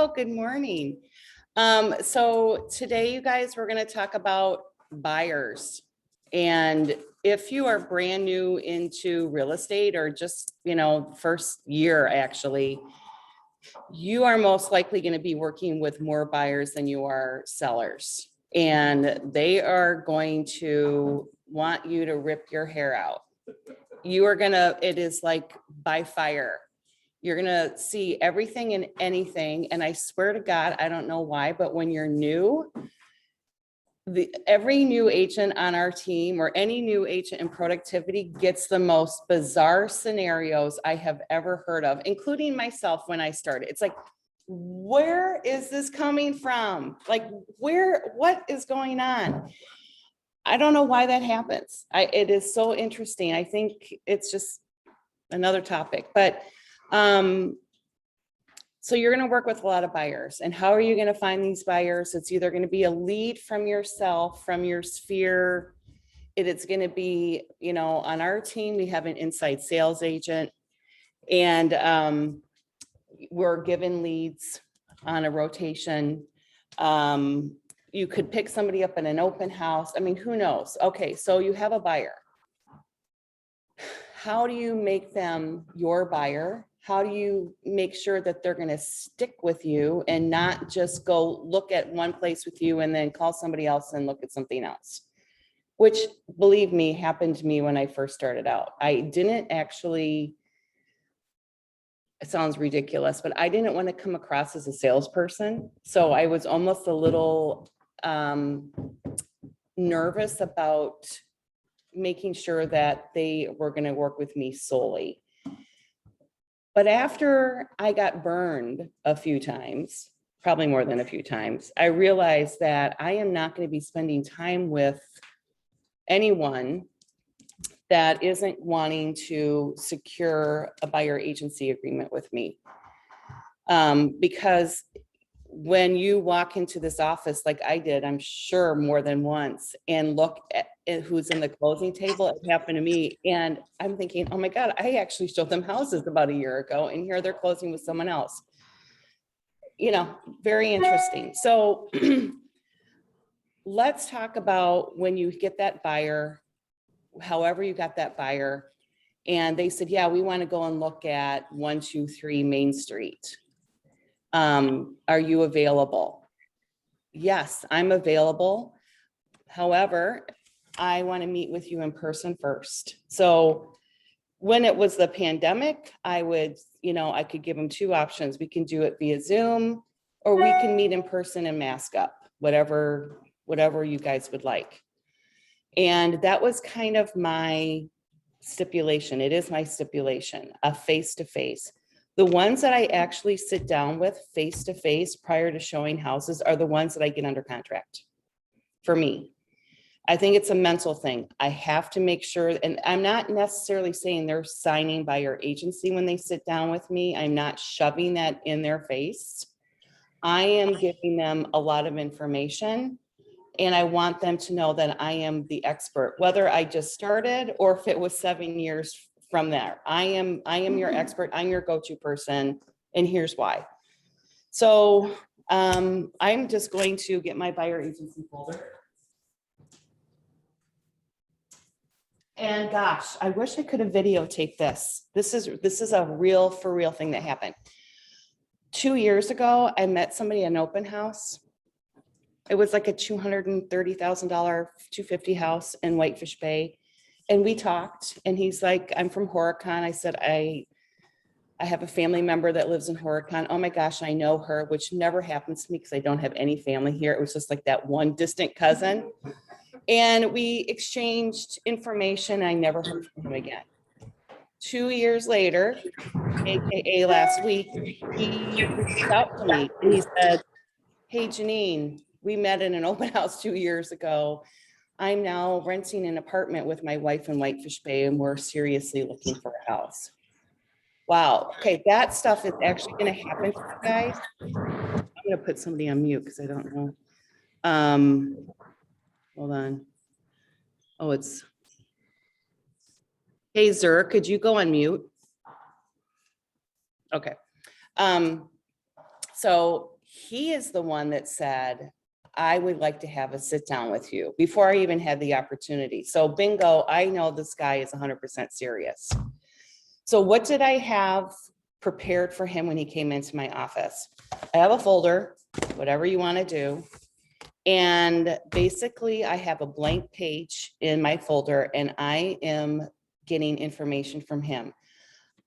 Hello, good morning. So today, you guys, we're going to talk about buyers. And if you are brand new into real estate or just, first year, actually, you are most likely going to be working with more buyers than you are sellers. And they are going to want you to rip your hair out. It is like by fire. You're going to see everything and anything. And I swear to God, I don't know why, but when you're new, every new agent on our team or any new agent in productivity gets the most bizarre scenarios I have ever heard of, including myself when I started. It's like, where is this coming from? Like, what is going on? I don't know why that happens. It is so interesting. I think it's just another topic, but so you're going to work with a lot of buyers. And how are you going to find these buyers? It's either going to be a lead from yourself, from your sphere. It's going to be, on our team, we have an inside sales agent, and we're given leads on a rotation. You could pick somebody up in an open house. I mean, who knows? Okay, so you have a buyer. How do you make them your buyer? How do you make sure that they're going to stick with you and not just go look at one place with you and then call somebody else and look at something else? Which, believe me, happened to me when I first started out. I didn't actually, it sounds ridiculous, but I didn't want to come across as a salesperson. So I was almost a little nervous about making sure that they were going to work with me solely. But after I got burned a few times, probably more than a few times, I realized that I am not going to be spending time with anyone that isn't wanting to secure a buyer agency agreement with me. Because when you walk into this office, like I did, I'm sure more than once, and look at who's in the closing table, it happened to me. And I'm thinking, oh my God, I actually showed them houses about a year ago, and here they're closing with someone else. Very interesting. So let's talk about when you get that buyer, however you got that buyer, and they said, yeah, we want to go and look at 123 Main Street. Are you available? Yes, I'm available. However, I want to meet with you in person first. So when it was the pandemic, I could give them two options. We can do it via Zoom, or we can meet in person and mask up, whatever you guys would like. And that was kind of my stipulation. It is my stipulation, a face-to-face. The ones that I actually sit down with face-to-face prior to showing houses are the ones that I get under contract. For me, I think it's a mental thing. I have to make sure, and I'm not necessarily saying they're signing by your agency when they sit down with me. I'm not shoving that in their face. I am giving them a lot of information, and I want them to know that I am the expert, whether I just started or if it was 7 years from there. I am your expert. I'm your go-to person, and here's why. So I'm just going to get my buyer agency folder. And gosh, I wish I could have videotaped this. This is a real for real thing that happened. 2 years ago, I met somebody at an open house. It was like a $230,000, $250 house in Whitefish Bay. And we talked, and he's like, I'm from Horicon. I said, I have a family member that lives in Horicon. Oh my gosh, I know her, which never happens to me because I don't have any family here. It was just like that one distant cousin. And we exchanged information. I never heard from him again. 2 years later, AKA last week, he reached out to me and he said, hey, Janine, we met in an open house 2 years ago. I'm now renting an apartment with my wife in Whitefish Bay, and we're seriously looking for a house. Wow. Okay, that stuff is actually going to happen to you guys. I'm going to put somebody on mute because I don't know. Hold on. Oh, it's. Hey, Zer, could you go on mute? Okay. So he is the one that said, I would like to have a sit down with you before I even had the opportunity. So bingo, I know this guy is 100% serious. So what did I have prepared for him when he came into my office? I have a folder, whatever you want to do. And basically I have a blank page in my folder and I am getting information from him.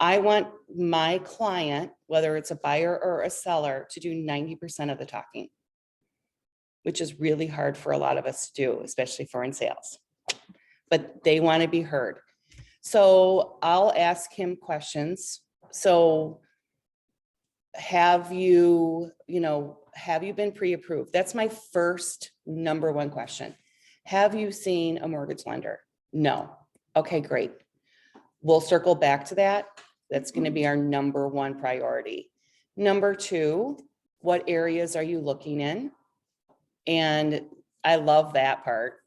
I want my client, whether it's a buyer or a seller, to do 90% of the talking, which is really hard for a lot of us to do, especially for in sales, but they want to be heard. So I'll ask him questions. So have you been pre-approved? That's my first number one question. Have you seen a mortgage lender? No. Okay, great. We'll circle back to that. That's going to be our number one priority. Number two, what areas are you looking in? And I love that part.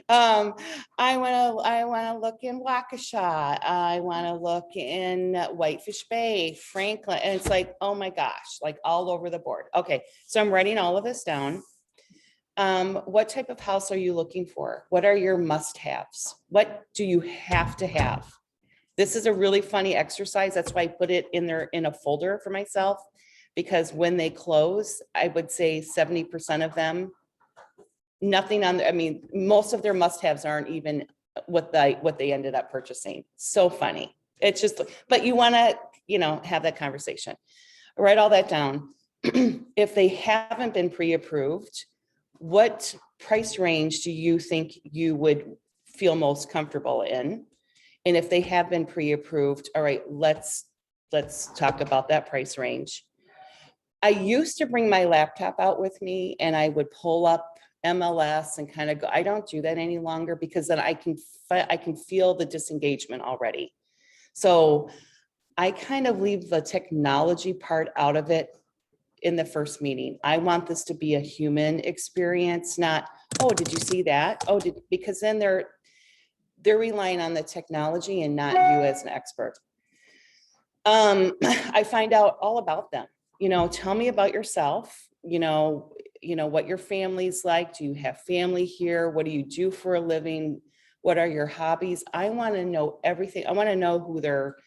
I want to look in Waukesha. I want to look in Whitefish Bay, Franklin. And it's like, oh my gosh, like all over the board. Okay. So I'm writing all of this down. What type of house are you looking for? What are your must-haves? What do you have to have? This is a really funny exercise. That's why I put it in there in a folder for myself, because when they close, I would say 70% of them, nothing on, I mean, most of their must-haves aren't even what they ended up purchasing. So funny. It's just, but you want to, have that conversation. Write all that down. If they haven't been pre-approved, what price range do you think you would feel most comfortable in? And if they have been pre-approved, all right, let's talk about that price range. I used to bring my laptop out with me and I would pull up MLS and kind of go. I don't do that any longer because then I can feel the disengagement already. So I kind of leave the technology part out of it in the first meeting. I want this to be a human experience, not, oh, did you see that? Oh, because then they're relying on the technology and not you as an expert. I find out all about them. Tell me about yourself. What your family's like. Do you have family here? What do you do for a living? What are your hobbies? I want to know everything. I want to know who their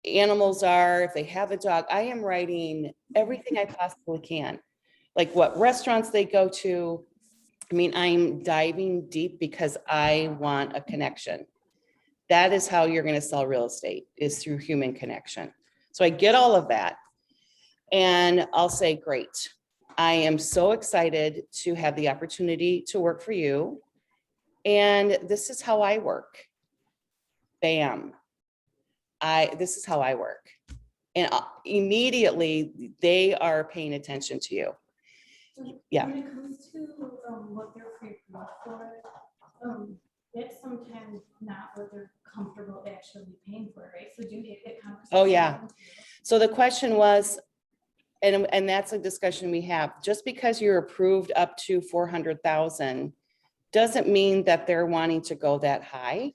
animals are, if they have a dog. I am writing everything I possibly can, like what restaurants they go to. I mean, I'm diving deep because I want a connection. That is how you're going to sell real estate, is through human connection. So I get all of that and I'll say, great. I am so excited to have the opportunity to work for you. And this is how I work. Bam. This is how I work. And immediately they are paying attention to you. Yeah. When it comes to what they're pre-approved for, it's sometimes not what they're comfortable actually paying for, right? So do you get conversations? Oh, yeah. So the question was, and that's a discussion we have, just because you're approved up to 400,000 doesn't mean that they're wanting to go that high.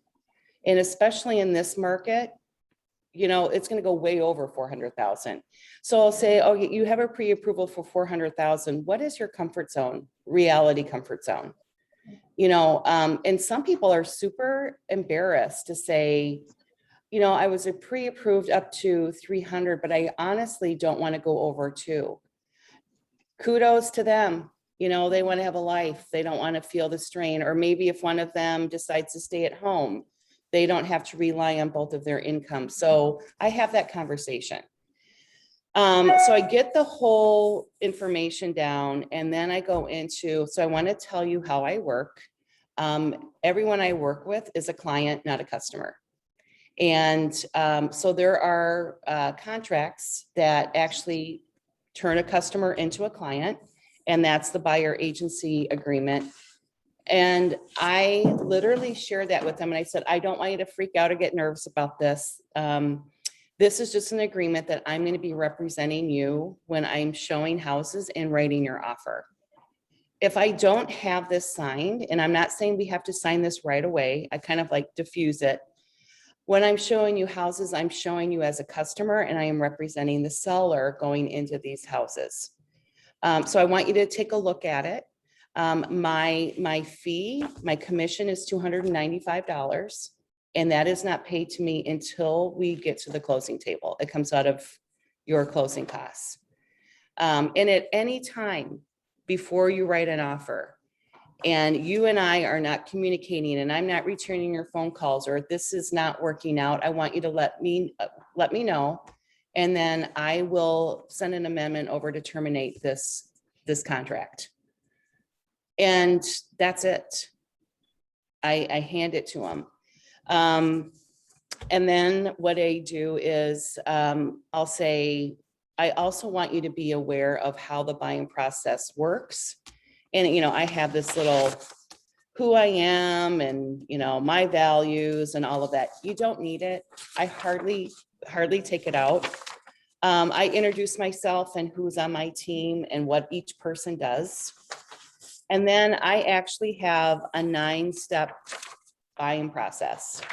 And especially in this market, it's going to go way over 400,000. So I'll say, oh, you have a pre-approval for 400,000. What is your comfort zone, reality comfort zone? And some people are super embarrassed to say, I was a pre-approved up to 300, but I honestly don't want to go over 2. Kudos to them. They want to have a life. They don't want to feel the strain. Or maybe if one of them decides to stay at home, they don't have to rely on both of their income. So I have that conversation. So I get the whole information down and then I go into, so I want to tell you how I work. Everyone I work with is a client, not a customer. And so there are contracts that actually turn a customer into a client, and that's the buyer agency agreement. And I literally shared that with them. And I said, I don't want you to freak out or get nervous about this. This is just an agreement that I'm going to be representing you when I'm showing houses and writing your offer. If I don't have this signed, and I'm not saying we have to sign this right away, I kind of like diffuse it. When I'm showing you houses, I'm showing you as a customer and I am representing the seller going into these houses. So I want you to take a look at it. My fee, my commission is $295, and that is not paid to me until we get to the closing table. It comes out of your closing costs. And at any time before you write an offer, and you and I are not communicating, and I'm not returning your phone calls, or this is not working out, I want you to let me know. And then I will send an amendment over to terminate this contract. And that's it. I hand it to them. And then what I do is I'll say, I also want you to be aware of how the buying process works. And, I have this little who I am and, my values and all of that. You don't need it. I hardly take it out. I introduce myself and who's on my team and what each person does. And then I actually have a 9-step buying process,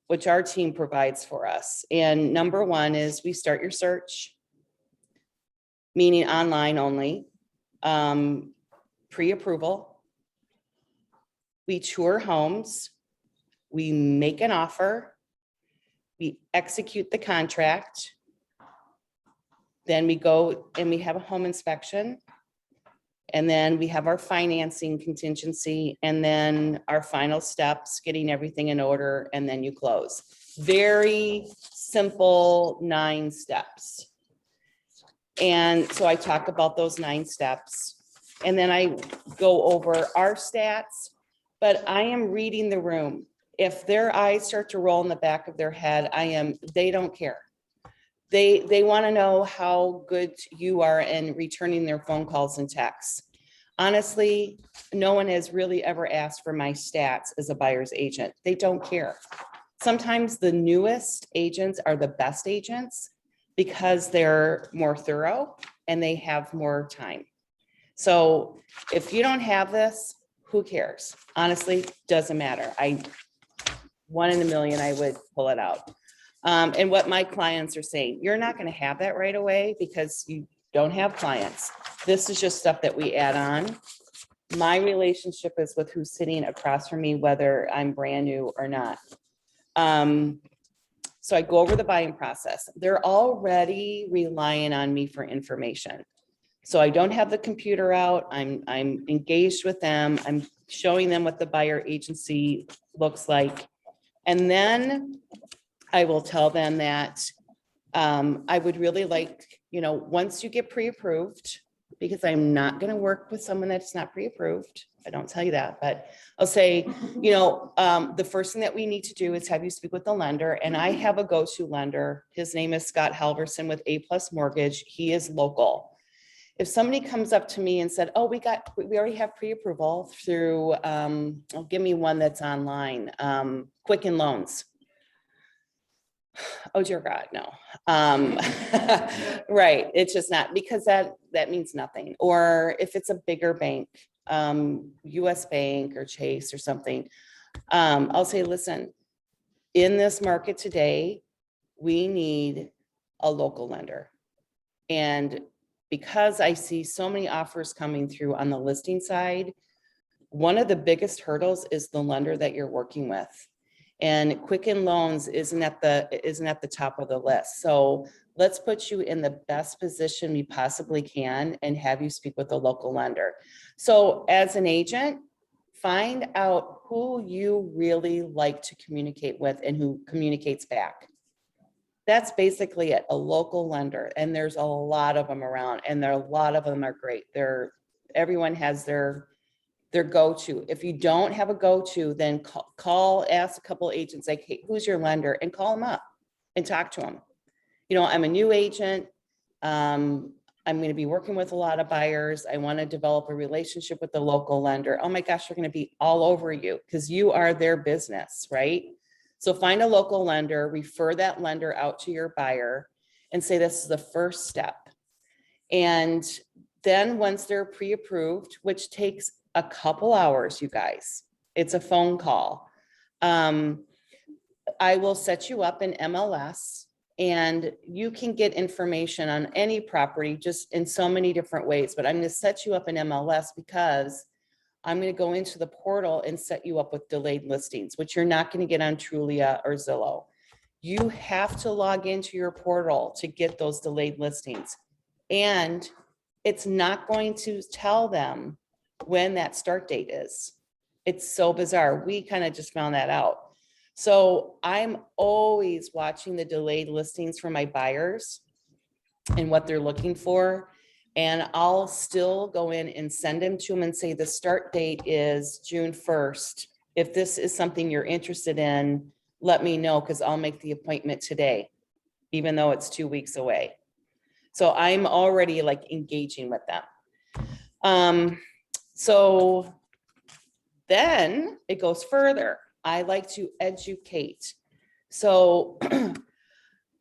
which our team provides for us. And number 1 is we start your search, meaning online only. Pre-approval. We tour homes. We make an offer. We execute the contract. Then we go and we have a home inspection. And then we have our financing contingency, and then our final steps, getting everything in order, and then you close. Very simple 9 steps. And so I talk about those 9 steps, and then I go over our stats, but I am reading the room. If their eyes start to roll in the back of their head, they don't care. They want to know how good you are in returning their phone calls and texts. Honestly, no one has really ever asked for my stats as a buyer's agent. They don't care. Sometimes the newest agents are the best agents because they're more thorough and they have more time. So if you don't have this, who cares? Honestly, doesn't matter. 1 in a million, I would pull it out. And what my clients are saying, you're not going to have that right away because you don't have clients. This is just stuff that we add on. My relationship is with who's sitting across from me, whether I'm brand new or not. So I go over the buying process. They're already relying on me for information. So I don't have the computer out. I'm engaged with them. I'm showing them what the buyer agency looks like. And then I will tell them that I would really like, once you get pre-approved, because I'm not going to work with someone that's not pre-approved. I don't tell you that, but I'll say, the first thing that we need to do is have you speak with the lender. And I have a go-to lender. His name is Scott Halverson with A+ Mortgage. He is local. If somebody comes up to me and said, oh, we already have pre-approval through, give me one that's online, Quicken Loans. Oh dear God, no. Right. It's just not, because that means nothing. Or if it's a bigger bank, US Bank or Chase or something, I'll say, listen, in this market today, we need a local lender. And because I see so many offers coming through on the listing side, one of the biggest hurdles is the lender that you're working with. And Quicken Loans isn't at the top of the list. So let's put you in the best position we possibly can and have you speak with a local lender. So as an agent, find out who you really like to communicate with and who communicates back. That's basically it, a local lender. And there's a lot of them around, and a lot of them are great. Everyone has their go-to. If you don't have a go-to, then ask a couple of agents, like, hey, who's your lender? And call them up and talk to them. I'm a new agent. I'm going to be working with a lot of buyers. I want to develop a relationship with the local lender. Oh my gosh, they're going to be all over you because you are their business, right? So find a local lender, refer that lender out to your buyer and say, this is the first step. And then once they're pre-approved, which takes a couple hours, you guys, it's a phone call. I will set you up in MLS, and you can get information on any property just in so many different ways, but I'm going to set you up in MLS because I'm going to go into the portal and set you up with delayed listings, which you're not going to get on Trulia or Zillow. You have to log into your portal to get those delayed listings. And it's not going to tell them when that start date is. It's so bizarre. We kind of just found that out. So I'm always watching the delayed listings for my buyers and what they're looking for. And I'll still go in and send them to them and say, the start date is June 1st. If this is something you're interested in, let me know, because I'll make the appointment today, even though it's 2 weeks away. So I'm already like engaging with them. So then it goes further. I like to educate. So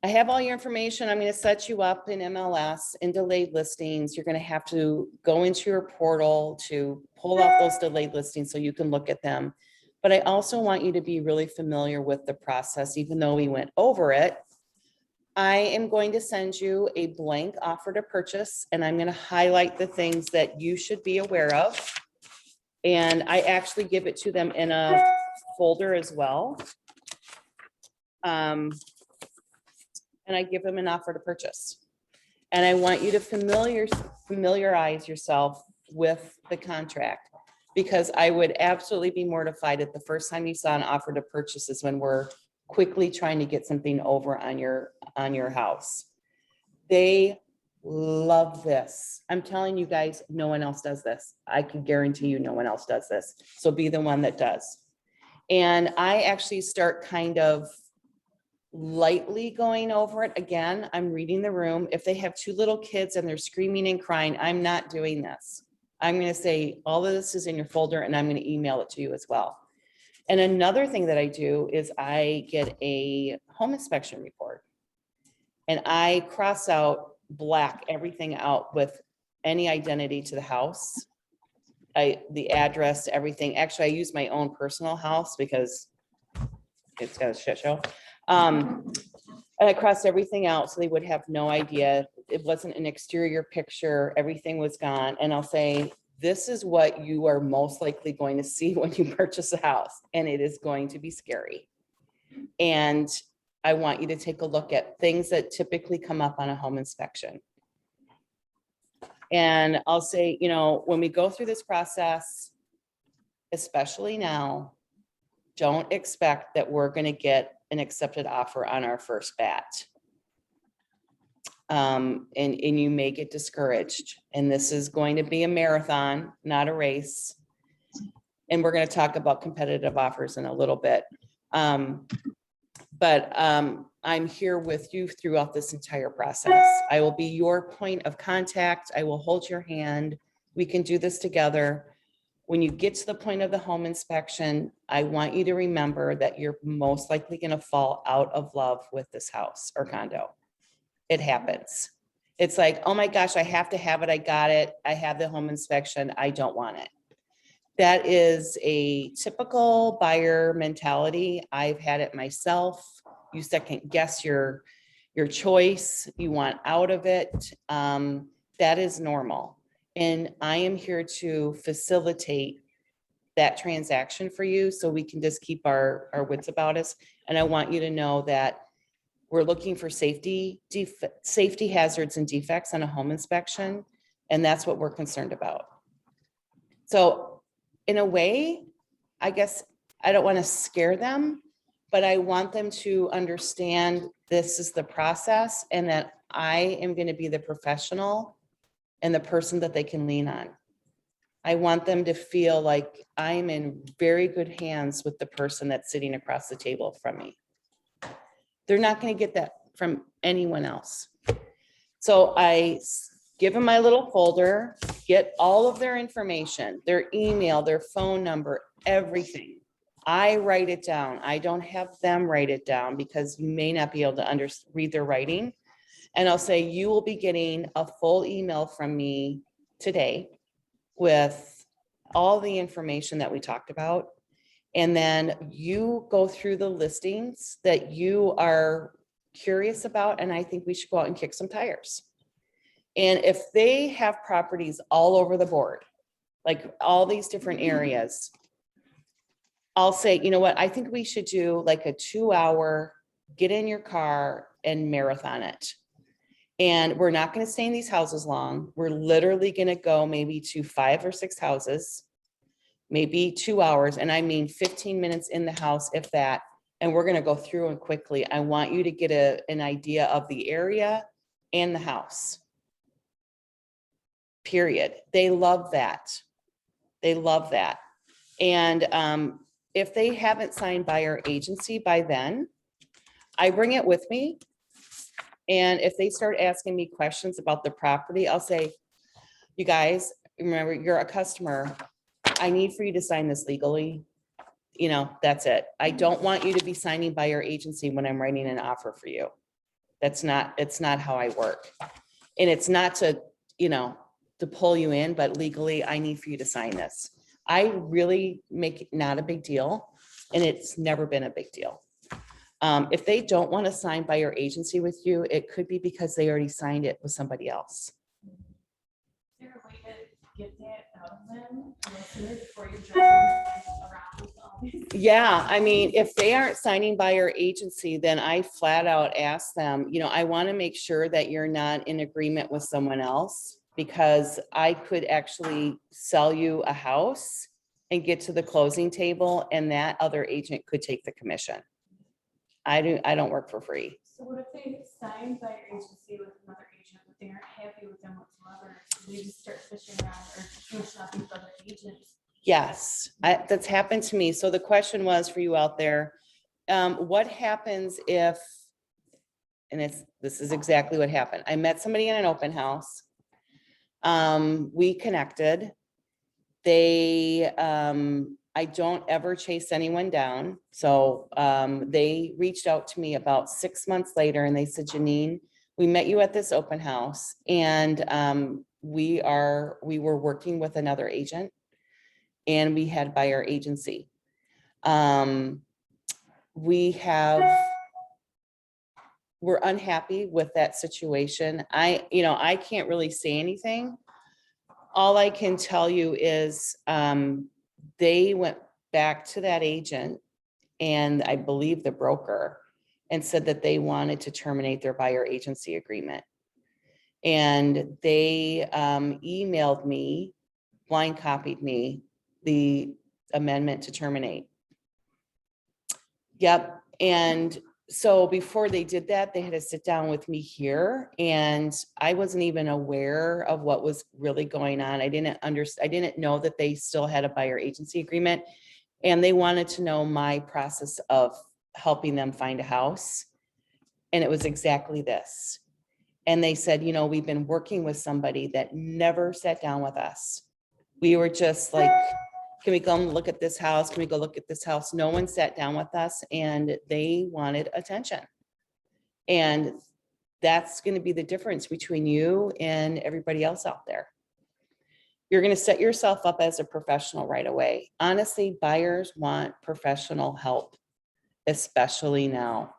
I have all your information. I'm going to set you up in MLS in delayed listings. You're going to have to go into your portal to pull out those delayed listings so you can look at them. But I also want you to be really familiar with the process, even though we went over it. I am going to send you a blank offer to purchase, and I'm going to highlight the things that you should be aware of. And I actually give it to them in a folder as well. And I give them an offer to purchase. And I want you to familiarize yourself with the contract, because I would absolutely be mortified if the first time you saw an offer to purchase is when we're quickly trying to get something over on your house. They love this. I'm telling you guys, no one else does this. I can guarantee you no one else does this. So be the one that does. And I actually start kind of lightly going over it. Again, I'm reading the room. If they have 2 little kids and they're screaming and crying, I'm not doing this. I'm going to say, all of this is in your folder, and I'm going to email it to you as well. And another thing that I do is I get a home inspection report, and I cross out, black everything out with any identity to the house. The address, everything. Actually, I use my own personal house because it's got a shit show. And I crossed everything out so they would have no idea. It wasn't an exterior picture. Everything was gone. And I'll say, this is what you are most likely going to see when you purchase a house. And it is going to be scary. And I want you to take a look at things that typically come up on a home inspection. And I'll say, you know, when we go through this process, especially now, don't expect that we're going to get an accepted offer on our first bat. And you may get discouraged. And this is going to be a marathon, not a race. And we're going to talk about competitive offers in a little bit. But I'm here with you throughout this entire process. I will be your point of contact. I will hold your hand. We can do this together. When you get to the point of the home inspection, I want you to remember that you're most likely going to fall out of love with this house or condo. It happens. It's like, oh my gosh, I have to have it. I got it. I have the home inspection. I don't want it. That is a typical buyer mentality. I've had it myself. You second guess your choice. You want out of it. That is normal. And I am here to facilitate that transaction for you so we can just keep our wits about us. And I want you to know that we're looking for safety hazards and defects on a home inspection. And that's what we're concerned about. So in a way, I guess I don't want to scare them, but I want them to understand this is the process and that I am going to be the professional and the person that they can lean on. I want them to feel like I'm in very good hands with the person that's sitting across the table from me. They're not going to get that from anyone else. So I give them my little folder, get all of their information, their email, their phone number, everything. I write it down. I don't have them write it down because you may not be able to read their writing. And I'll say, you will be getting a full email from me today with all the information that we talked about. And then you go through the listings that you are curious about, and I think we should go out and kick some tires. And if they have properties all over the board, like all these different areas, I'll say, you know what, I think we should do like a 2-hour, get in your car and marathon it. And we're not going to stay in these houses long. We're literally going to go maybe to 5 or 6 houses, maybe 2 hours. And I mean, 15 minutes in the house, if that, and we're going to go through them quickly. I want you to get an idea of the area and the house. Period. They love that. They love that. And if they haven't signed buyer agency by then, I bring it with me. And if they start asking me questions about the property, I'll say, you guys, remember, you're a customer. I need for you to sign this legally. You know, that's it. I don't want you to be signing buyer agency when I'm writing an offer for you. It's not how I work. And it's not to, you know, to pull you in, but legally, I need for you to sign this. I really make it not a big deal, and it's never been a big deal. If they don't want to sign buyer agency with you, it could be because they already signed it with somebody else. Is there a way to get that out of them before you're driving around all these? Yeah, I mean, if they aren't signing buyer agency, then I flat out ask them, you know, I want to make sure that you're not in agreement with someone else, because I could actually sell you a house and get to the closing table, and that other agent could take the commission. I don't work for free. So what if they sign buyer agency with another agent, but they aren't happy with them whatsoever? So they just start fishing around or shopping for other agents? Yes, that's happened to me. So the question was for you out there, what happens if, and this is exactly what happened. I met somebody in an open house. We connected. I don't ever chase anyone down. So they reached out to me about 6 months later, and they said, Janine, we met you at this open house, and we were working with another agent, and we had buyer agency. We're unhappy with that situation. I can't really say anything. All I can tell you is they went back to that agent, and I believe the broker, and said that they wanted to terminate their buyer agency agreement. And they emailed me, blind copied me, the amendment to terminate. Yep. And so before they did that, they had to sit down with me here, and I wasn't even aware of what was really going on. I didn't know that they still had a buyer agency agreement, and they wanted to know my process of helping them find a house. And it was exactly this. And they said, you know, we've been working with somebody that never sat down with us. We were just like, can we go and look at this house? Can we go look at this house? No one sat down with us, and they wanted attention. And that's going to be the difference between you and everybody else out there. You're going to set yourself up as a professional right away. Honestly, buyers want professional help, especially now.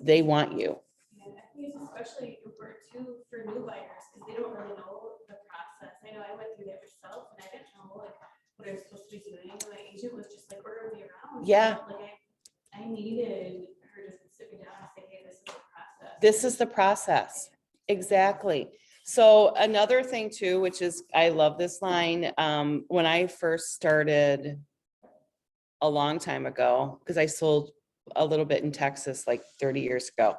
They want you. And I think it's especially important too for new buyers, because they don't really know the process. I know I went through that myself, and I didn't know like what I was supposed to be doing. And my agent was just like ordering me around. Yeah. Like I needed her to sit me down and say, hey, this is the process. This is the process. Exactly. So another thing too, which is, I love this line. When I first started a long time ago, because I sold a little bit in Texas, like 30 years ago,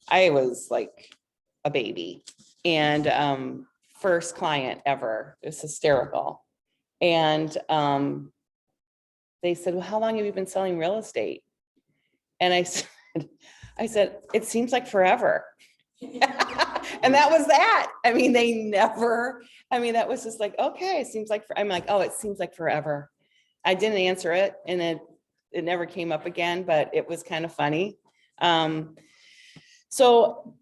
I was like a baby, and first client ever. It was hysterical. And they said, well, how long have you been selling real estate? And I said, it seems like forever. And that was that. I mean, that was just like, okay, it seems like, I'm like, oh, it seems like forever. I didn't answer it, and it never came up again, but it was kind of funny. So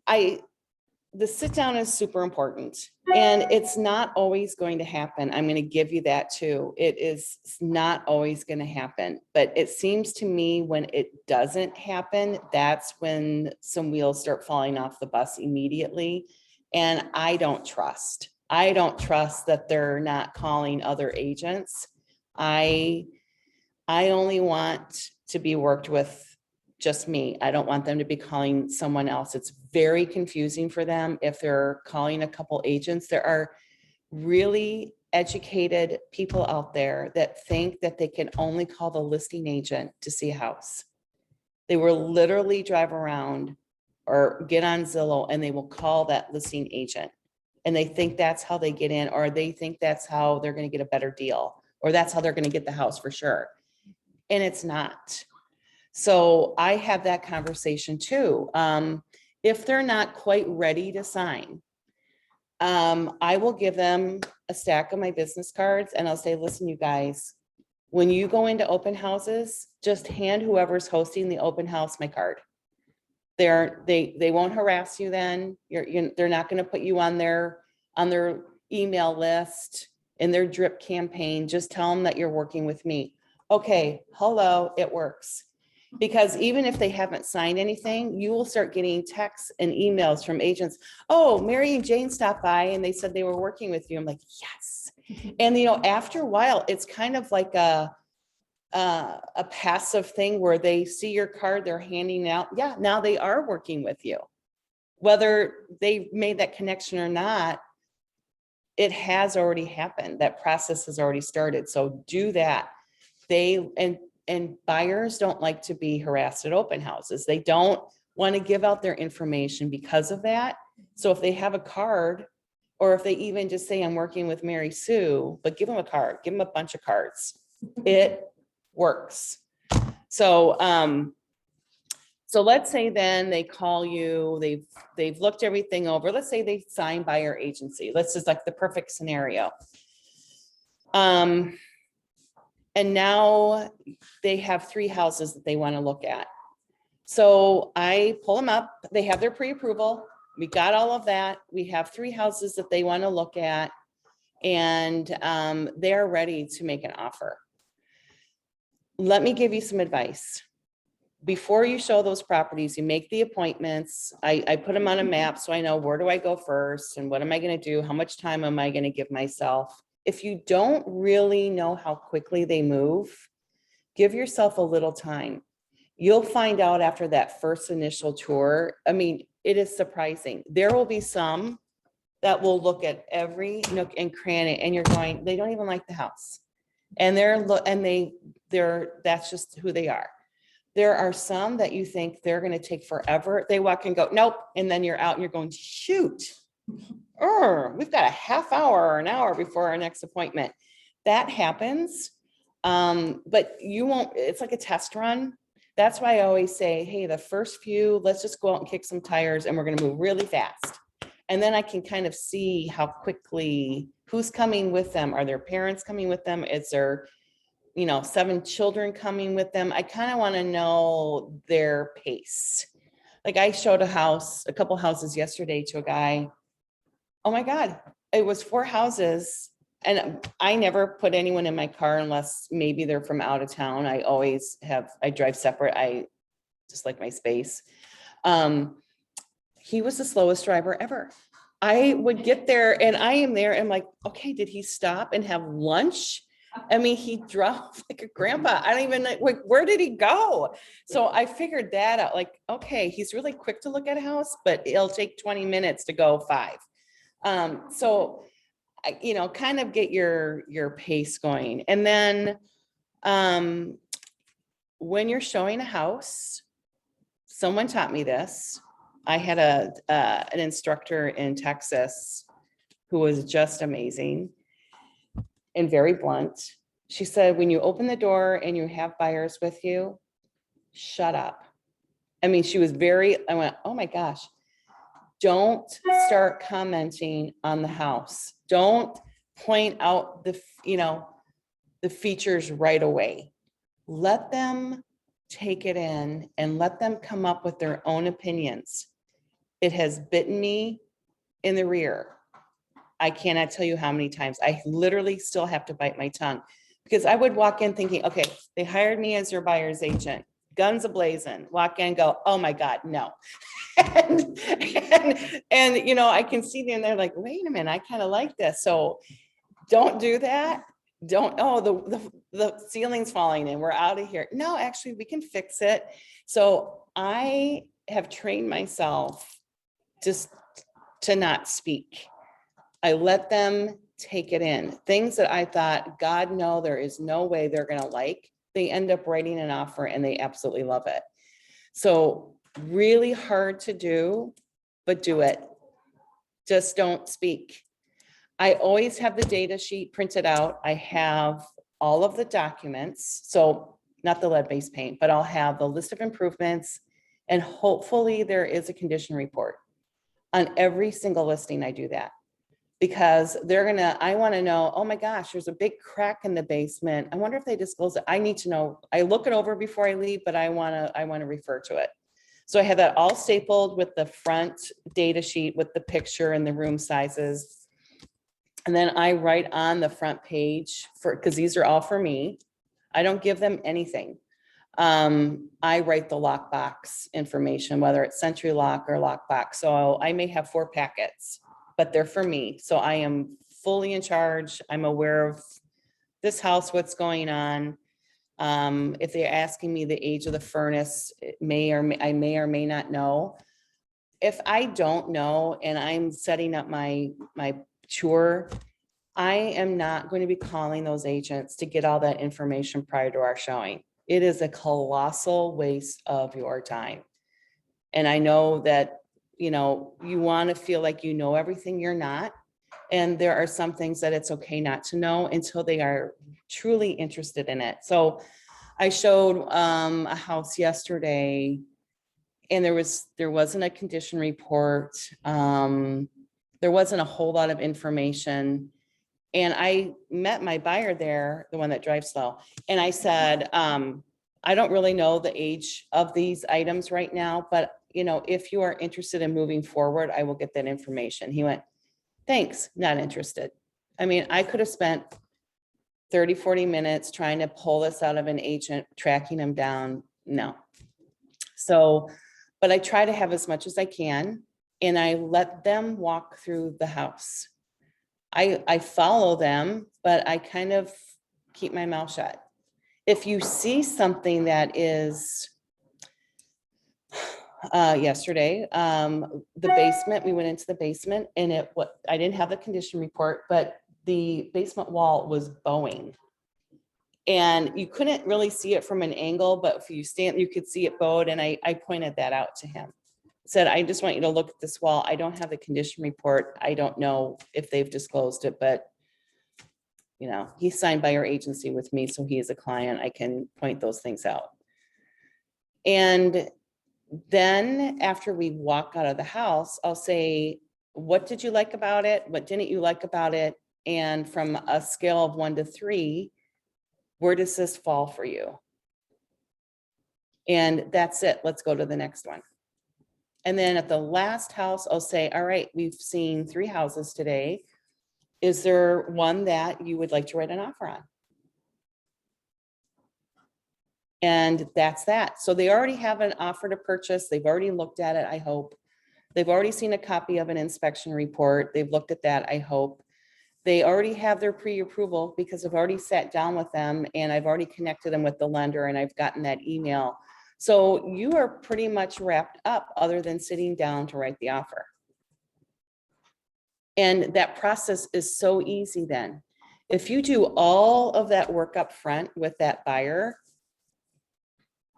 the sit down is super important, and it's not always going to happen. I'm going to give you that too. It is not always going to happen, but it seems to me when it doesn't happen, that's when some wheels start falling off the bus immediately. And I don't trust that they're not calling other agents. I only want to be worked with just me. I don't want them to be calling someone else. It's very confusing for them if they're calling a couple agents. There are really educated people out there that think that they can only call the listing agent to see a house. They will literally drive around or get on Zillow and they will call that listing agent. And they think that's how they get in, or they think that's how they're going to get a better deal, or that's how they're going to get the house for sure. And it's not. So I have that conversation too. If they're not quite ready to sign, I will give them a stack of my business cards and I'll say, listen, you guys, when you go into open houses, just hand whoever's hosting the open house my card. They won't harass you then. They're not going to put you on their email list in their drip campaign. Just tell them that you're working with me. Okay, hello, it works. Because even if they haven't signed anything, you will start getting texts and emails from agents. Oh, Mary and Jane stopped by and they said they were working with you. I'm like, yes. And after a while, it's kind of like a passive thing where they see your card, they're handing out. Yeah, now they are working with you. Whether they made that connection or not, it has already happened. That process has already started. So do that. And buyers don't like to be harassed at open houses. They don't want to give out their information because of that. So if they have a card, or if they even just say, I'm working with Mary Sue, but give them a card, give them a bunch of cards. It works. So, so let's say then they call you, they've looked everything over. Let's say they sign buyer agency. Let's just like the perfect scenario. And now they have 3 houses that they want to look at. So I pull them up. They have their pre-approval. We got all of that. We have 3 houses that they want to look at, and they're ready to make an offer. Let me give you some advice. Before you show those properties, you make the appointments. I put them on a map so I know where do I go first and what am I going to do? How much time am I going to give myself? If you don't really know how quickly they move, give yourself a little time. You'll find out after that first initial tour. I mean, it is surprising. There will be some that will look at every nook and cranny and you're going, they don't even like the house. And that's just who they are. There are some that you think they're going to take forever. They walk and go, nope. And then you're out and you're going, shoot. We've got a half hour or an hour before our next appointment. That happens. But you won't, it's like a test run. That's why I always say, hey, the first few, let's just go out and kick some tires and we're going to move really fast. And then I can kind of see how quickly, who's coming with them. Are their parents coming with them? Is there, 7 children coming with them? I kind of want to know their pace. Like I showed a couple houses yesterday to a guy. Oh my God, it was 4 houses. And I never put anyone in my car unless maybe they're from out of town. I drive separate. I just like my space. He was the slowest driver ever. I would get there and I am there and I'm like, okay, did he stop and have lunch? I mean, he drove like a grandpa. I don't even know, like, where did he go? So I figured that out. Like, okay, he's really quick to look at a house, but it'll take 20 minutes to go 5. So, kind of get your pace going. And then when you're showing a house, someone taught me this. I had an instructor in Texas who was just amazing and very blunt. She said, when you open the door and you have buyers with you, shut up. I mean, I went, oh my gosh. Don't start commenting on the house. Don't point out the features right away. Let them take it in and let them come up with their own opinions. It has bitten me in the rear. I cannot tell you how many times. I literally still have to bite my tongue because I would walk in thinking, okay, they hired me as your buyer's agent, guns a-blazing, walk in and go, oh my God, no. and, you know, I can see them, they're like, wait a minute, I kind of like this. So don't do that. Don't, oh, the ceiling's falling in, we're out of here. No, actually, we can fix it. So I have trained myself just to not speak. I let them take it in. Things that I thought, God, no, there is no way they're going to like, they end up writing an offer and they absolutely love it. So really hard to do, but do it. Just don't speak. I always have the data sheet printed out. I have all of the documents. So not the lead-based paint, but I'll have the list of improvements, and hopefully there is a condition report on every single listing. I do that because I want to know, oh my gosh, there's a big crack in the basement. I wonder if they disclose it. I need to know. I look it over before I leave, but I want to refer to it. So I have that all stapled with the front data sheet with the picture and the room sizes. And then I write on the front page because these are all for me. I don't give them anything. I write the lockbox information, whether it's Century Lock or Lockbox. So I may have 4 packets, but they're for me. So I am fully in charge. I'm aware of this house, what's going on. If they're asking me the age of the furnace, I may or may not know. If I don't know and I'm setting up my tour, I am not going to be calling those agents to get all that information prior to our showing. It is a colossal waste of your time. And I know that, you know, you want to feel like you know everything. You're not. And there are some things that it's okay not to know until they are truly interested in it. So I showed a house yesterday and there wasn't a condition report. There wasn't a whole lot of information. And I met my buyer there, the one that drives slow. And I said, I don't really know the age of these items right now, but you know, if you are interested in moving forward, I will get that information. He went, thanks, not interested. I mean, I could have spent 30, 40 minutes trying to pull this out of an agent, tracking them down. No. So, but I try to have as much as I can, and I let them walk through the house. I follow them, but I kind of keep my mouth shut. If you see something that is, yesterday, the basement, we went into the basement and I didn't have the condition report, but the basement wall was bowing. And you couldn't really see it from an angle, but if you stand, you could see it bowed. And I pointed that out to him. Said, I just want you to look at this wall. I don't have the condition report. I don't know if they've disclosed it, but you know, he signed by our agency with me. So he is a client. I can point those things out. And then after we walk out of the house, I'll say, what did you like about it? What didn't you like about it? And from a scale of 1 to 3, where does this fall for you? And that's it. Let's go to the next one. And then at the last house, I'll say, all right, we've seen 3 houses today. Is there one that you would like to write an offer on? And that's that. So they already have an offer to purchase. They've already looked at it, I hope. They've already seen a copy of an inspection report. They've looked at that, I hope. They already have their pre-approval because I've already sat down with them and I've already connected them with the lender and I've gotten that email. So you are pretty much wrapped up other than sitting down to write the offer. And that process is so easy then. If you do all of that work up front with that buyer,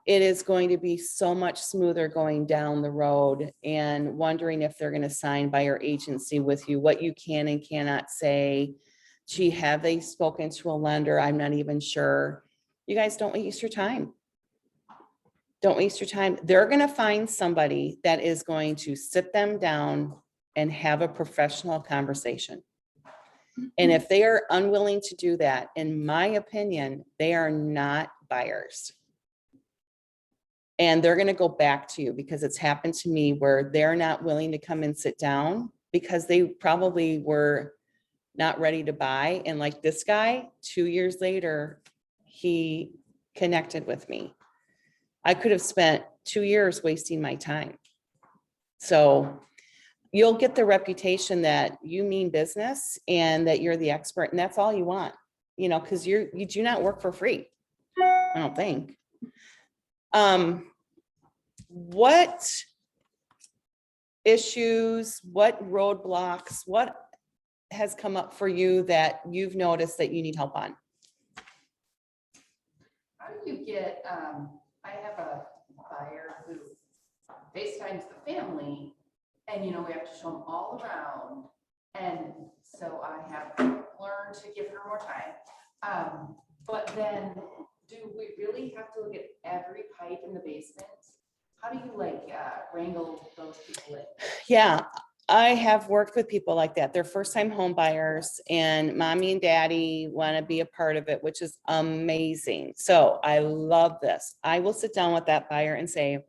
it is going to be so much smoother going down the road and wondering if they're going to sign by your agency with you, what you can and cannot say. Gee, have they spoken to a lender? I'm not even sure. You guys don't waste your time. Don't waste your time. They're going to find somebody that is going to sit them down and have a professional conversation. And if they are unwilling to do that, in my opinion, they are not buyers. And they're going to go back to you because it's happened to me where they're not willing to come and sit down because they probably were not ready to buy. And like this guy, 2 years later, he connected with me. I could have spent 2 years wasting my time. So you'll get the reputation that you mean business and that you're the expert, and that's all you want, you know, because you do not work for free. I don't think. What issues, what roadblocks, what has come up for you that you've noticed that you need help on? How do you get, I have a buyer who FaceTimes the family and, you know, we have to show them all around. And so I have learned to give her more time. But then do we really have to look at every pipe in the basement? How do you like wrangle those people in? Yeah, I have worked with people like that. They're first-time home buyers and mommy and daddy want to be a part of it, which is amazing. So I love this. I will sit down with that buyer and say,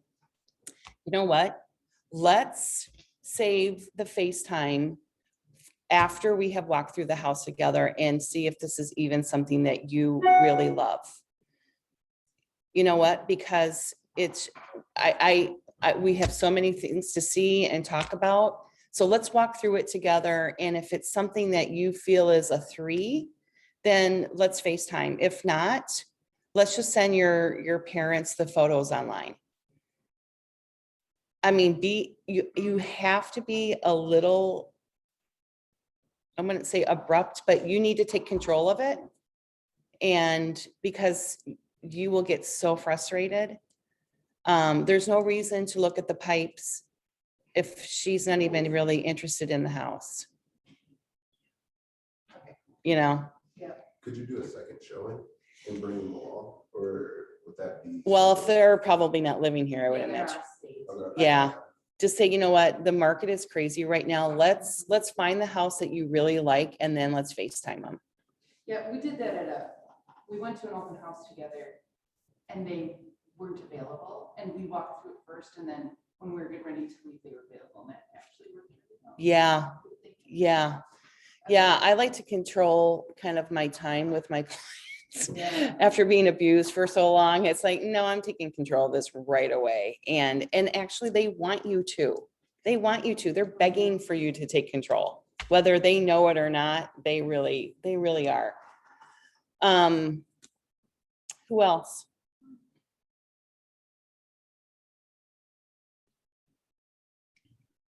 you know what? Let's save the FaceTime after we have walked through the house together and see if this is even something that you really love. You know what? Because it's, we have so many things to see and talk about. So let's walk through it together. And if it's something that you feel is a 3, then let's FaceTime. If not, let's just send your parents the photos online. I mean, you have to be a little, I'm going to say abrupt, but you need to take control of it. And because you will get so frustrated. There's no reason to look at the pipes if she's not even really interested in the house. You know? Could you do a second showing and bring them along, or would that be? Well, if they're probably not living here, I would imagine. Okay. Yeah. Just say, you know what, the market is crazy right now. Let's find the house that you really like, and then let's FaceTime them. Yeah, we did that we went to an open house together and they weren't available and we walked through it first, and then when we were getting ready to leave, they were available and that actually worked really well. Yeah. Yeah. Yeah. I like to control kind of my time with my clients. Yeah. After being abused for so long, it's like, no, I'm taking control of this right away. And actually they want you to. They want you to. They're begging for you to take control. Whether they know it or not, they really are. Who else?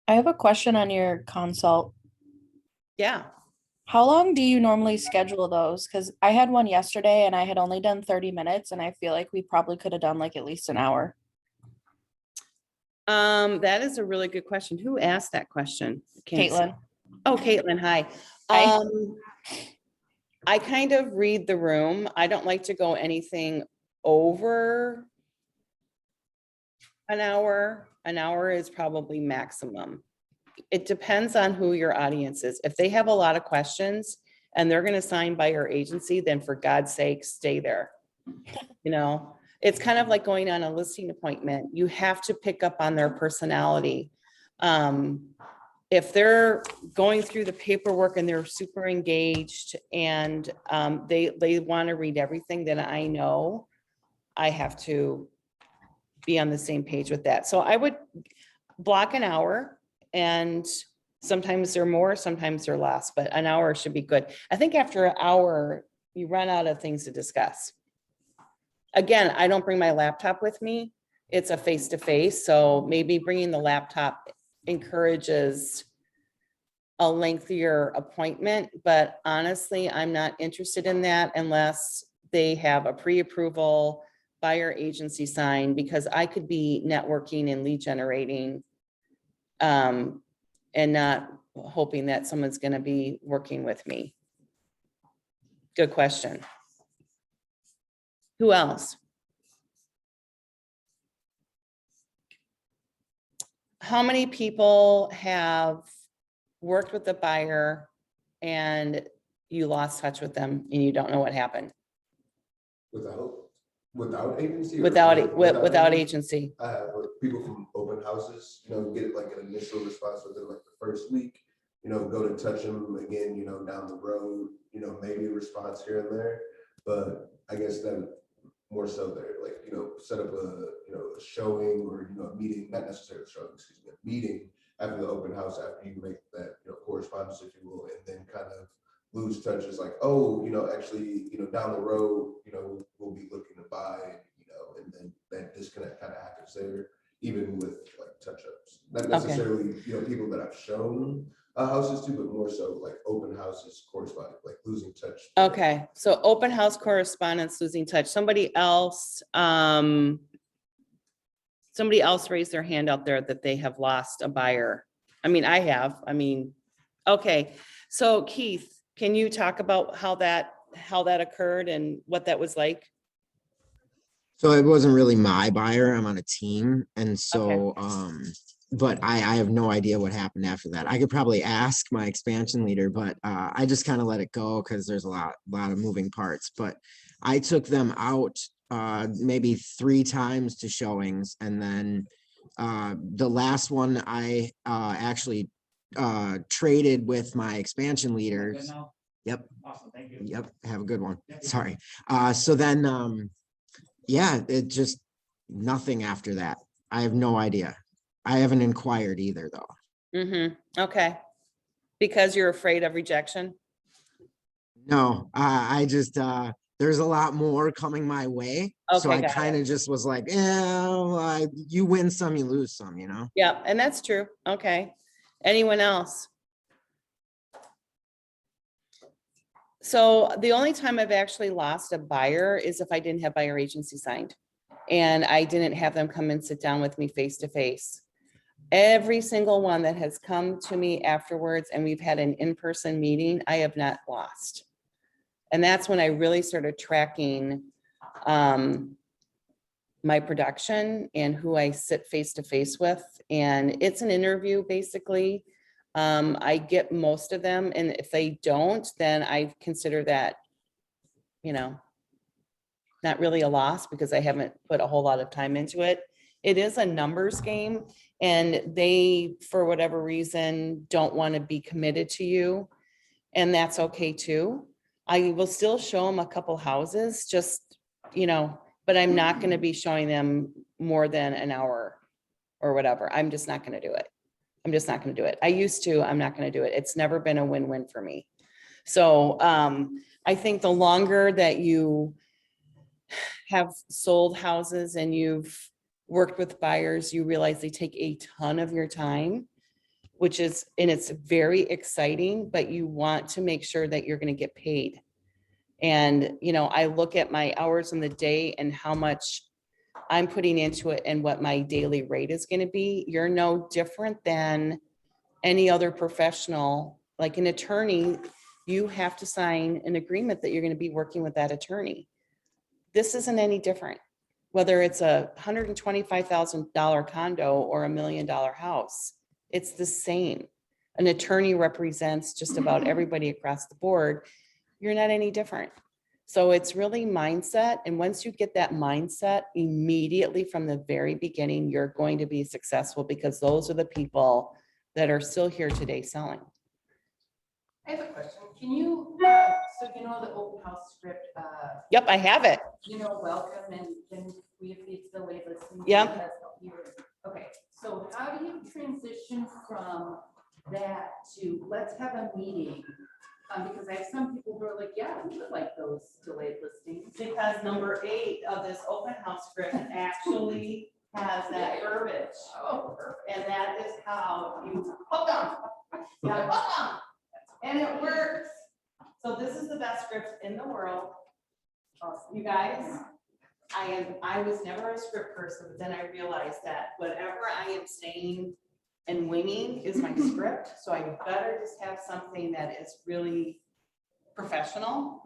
I have a question on your consult. Yeah. How long do you normally schedule those? Because I had one yesterday and I had only done 30 minutes and I feel like we probably could have done like at least an hour. That is a really good question. Who asked that question? Can't see. Caitlin. Oh, Caitlin, hi. Hi. I kind of read the room. I don't like to go anything over an hour. An hour is probably maximum. It depends on who your audience is. If they have a lot of questions and they're going to sign by your agency, then for God's sake, stay there. You know, it's kind of like going on a listing appointment. You have to pick up on their personality. If they're going through the paperwork and they're super engaged and they want to read everything, then I know I have to be on the same page with that. So I would block an hour, and sometimes they're more, sometimes they're less, but an hour should be good. I think after an hour, you run out of things to discuss. Again, I don't bring my laptop with me. It's a face-to-face. So maybe bringing the laptop encourages a lengthier appointment, but honestly, I'm not interested in that unless they have a pre-approval buyer agency sign, because I could be networking and lead generating and not hoping that someone's going to be working with me. Good question. Who else? How many people have worked with the buyer and you lost touch with them and you don't know what happened? Without agency? Or Without agency. I have people from open houses, you know, get like an initial response within like the first week. go to touch them again, down the road, maybe a response here and there. But I guess that more so there, like, set up a showing or, a meeting, not necessarily a showing, excuse me, a meeting after the open house, after you make that, correspondence, if you will, and then kind of lose touch is like, oh, actually, down the road, we'll be looking to buy, and then that disconnect kind of happens there, even with like touch-ups. Not necessarily, people that I've shown houses to, but more so like open houses corresponding, like losing touch. Okay, so open house correspondence, losing touch. Somebody else raised their hand out there that they have lost a buyer. I mean, I have, okay. So Keith, can you talk about how that occurred and what that was like? So it wasn't really my buyer. I'm on a team. And so, but I have no idea what happened after that. I could probably ask my expansion leader, but I just kind of let it go because there's a lot of moving parts. But I took them out maybe 3 times to showings. And then the last one I actually traded with my expansion leaders. Yep. Awesome, thank you. Yep. Have a good one. Sorry. So then, yeah, it just nothing after that. I have no idea. I haven't inquired either though. Okay. Because you're afraid of rejection? No, I just, there's a lot more coming my way. So Okay, I got kind of just was like, yeah, you win some, you lose some, Yeah, and that's true. Okay. Anyone else? So the only time I've actually lost a buyer is if I didn't have buyer agency signed and I didn't have them come and sit down with me face to face. Every single one that has come to me afterwards and we've had an in-person meeting, I have not lost. And that's when I really started tracking my production and who I sit face to face with. And it's an interview basically. I get most of them, and if they don't, then I consider that, not really a loss because I haven't put a whole lot of time into it. It is a numbers game, and they, for whatever reason, don't want to be committed to you, and that's okay too. I will still show them a couple houses, just, but I'm not going to be showing them more than an hour or whatever. I'm just not going to do it. I'm just not going to do it. I used to, I'm not going to do it. It's never been a win-win for me. So I think the longer that you have sold houses and you've worked with buyers, you realize they take a ton of your time, and it's very exciting, but you want to make sure that you're going to get paid. And, I look at my hours in the day and how much I'm putting into it and what my daily rate is going to be. You're no different than any other professional, like an attorney. You have to sign an agreement that you're going to be working with that attorney. This isn't any different, whether it's a $125,000 condo or $1 million house. It's the same. An attorney represents just about everybody across the board. You're not any different. So it's really mindset. And once you get that mindset immediately from the very beginning, you're going to be successful because those are the people that are still here today selling. I have a question. Can you, so the open house script, Yep, I have it. welcome and then we have the delayed listing. Yep. Okay, so how do you transition from that to let's have a meeting? Because I have some people who are like, yeah, we would like those delayed listings. Because number 8 of this open house script actually has that verbiage. Oh, perfect. And that is how you hold on. Yeah, hold on. And it works. So this is the best script in the world. You guys, I was never a script person, but then I realized that whatever I am saying and winging is my script. So I better just have something that is really professional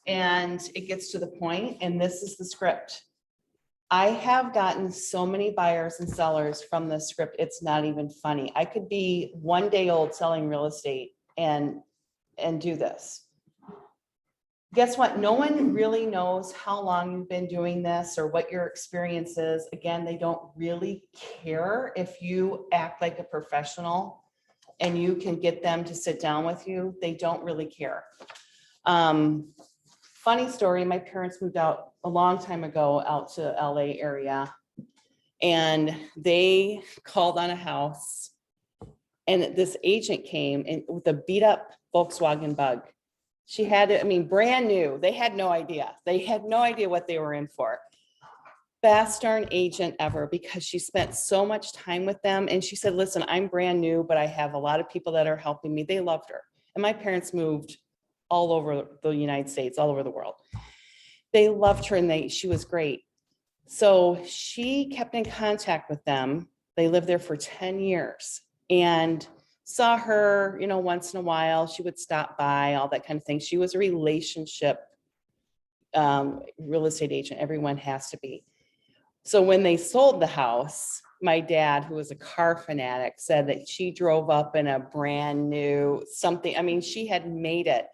and it gets to the point. And this is the script. I have gotten so many buyers and sellers from the script. It's not even funny. I could be 1 day old selling real estate and do this. Guess what? No one really knows how long you've been doing this or what your experience is. Again, they don't really care if you act like a professional and you can get them to sit down with you, they don't really care. Funny story, my parents moved out a long time ago out to LA area, and they called on a house, and this agent came and with a beat up Volkswagen Bug. She had it, I mean, brand new. They had no idea. They had no idea what they were in for. Best darn agent ever, because she spent so much time with them. And she said, listen, I'm brand new, but I have a lot of people that are helping me. They loved her. And my parents moved all over the United States, all over the world. They loved her, and she was great. So she kept in contact with them. They lived there for 10 years and saw her, once in a while. She would stop by, all that kind of thing. She was a relationship real estate agent. Everyone has to be. So when they sold the house, my dad, who was a car fanatic, said that she drove up in a brand new something. I mean, she had made it.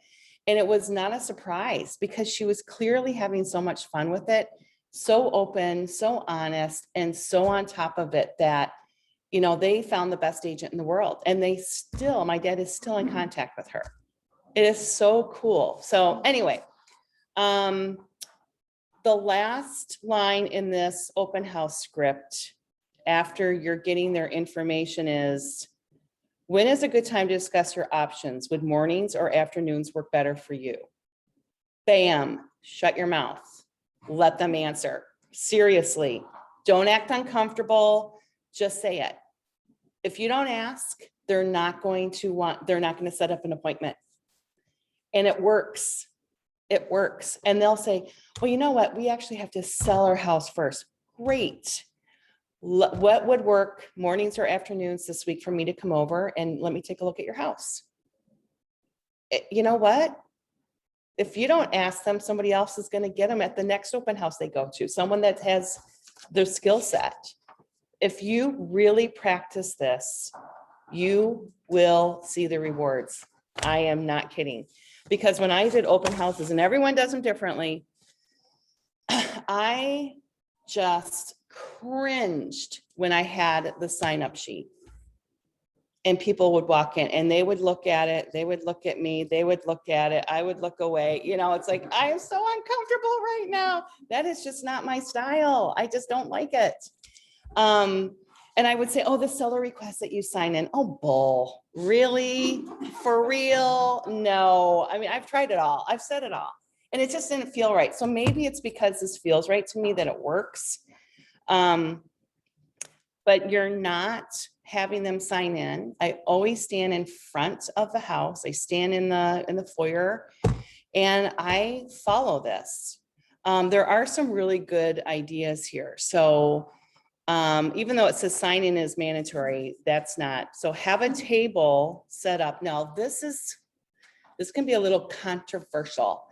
And it was not a surprise because she was clearly having so much fun with it, so open, so honest, and so on top of it that, they found the best agent in the world. And my dad is still in contact with her. It is so cool. So anyway, the last line in this open house script, after you're getting their information, is, when is a good time to discuss your options? Would mornings or afternoons work better for you? Bam, shut your mouth. Let them answer. Seriously, don't act uncomfortable. Just say it. If you don't ask, they're not going to set up an appointment. And it works. It works. And they'll say, well, you know what? We actually have to sell our house first. Great. What would work, mornings or afternoons this week, for me to come over and let me take a look at your house? You know what? If you don't ask them, somebody else is going to get them at the next open house they go to, someone that has their skill set. If you really practice this, you will see the rewards. I am not kidding. Because when I did open houses, and everyone does them differently, I just cringed when I had the sign-up sheet. And people would walk in and they would look at it. They would look at me. They would look at it. I would look away. It's like, I am so uncomfortable right now. That is just not my style. I just don't like it. And I would say, oh, the seller request that you sign in. Oh, bull. Really? For real? No. I mean, I've tried it all. I've said it all. And it just didn't feel right. So maybe it's because this feels right to me that it works. But you're not having them sign in. I always stand in front of the house. I stand in the foyer and I follow this. There are some really good ideas here. So even though it says sign in is mandatory, that's not. So have a table set up. Now this can be a little controversial.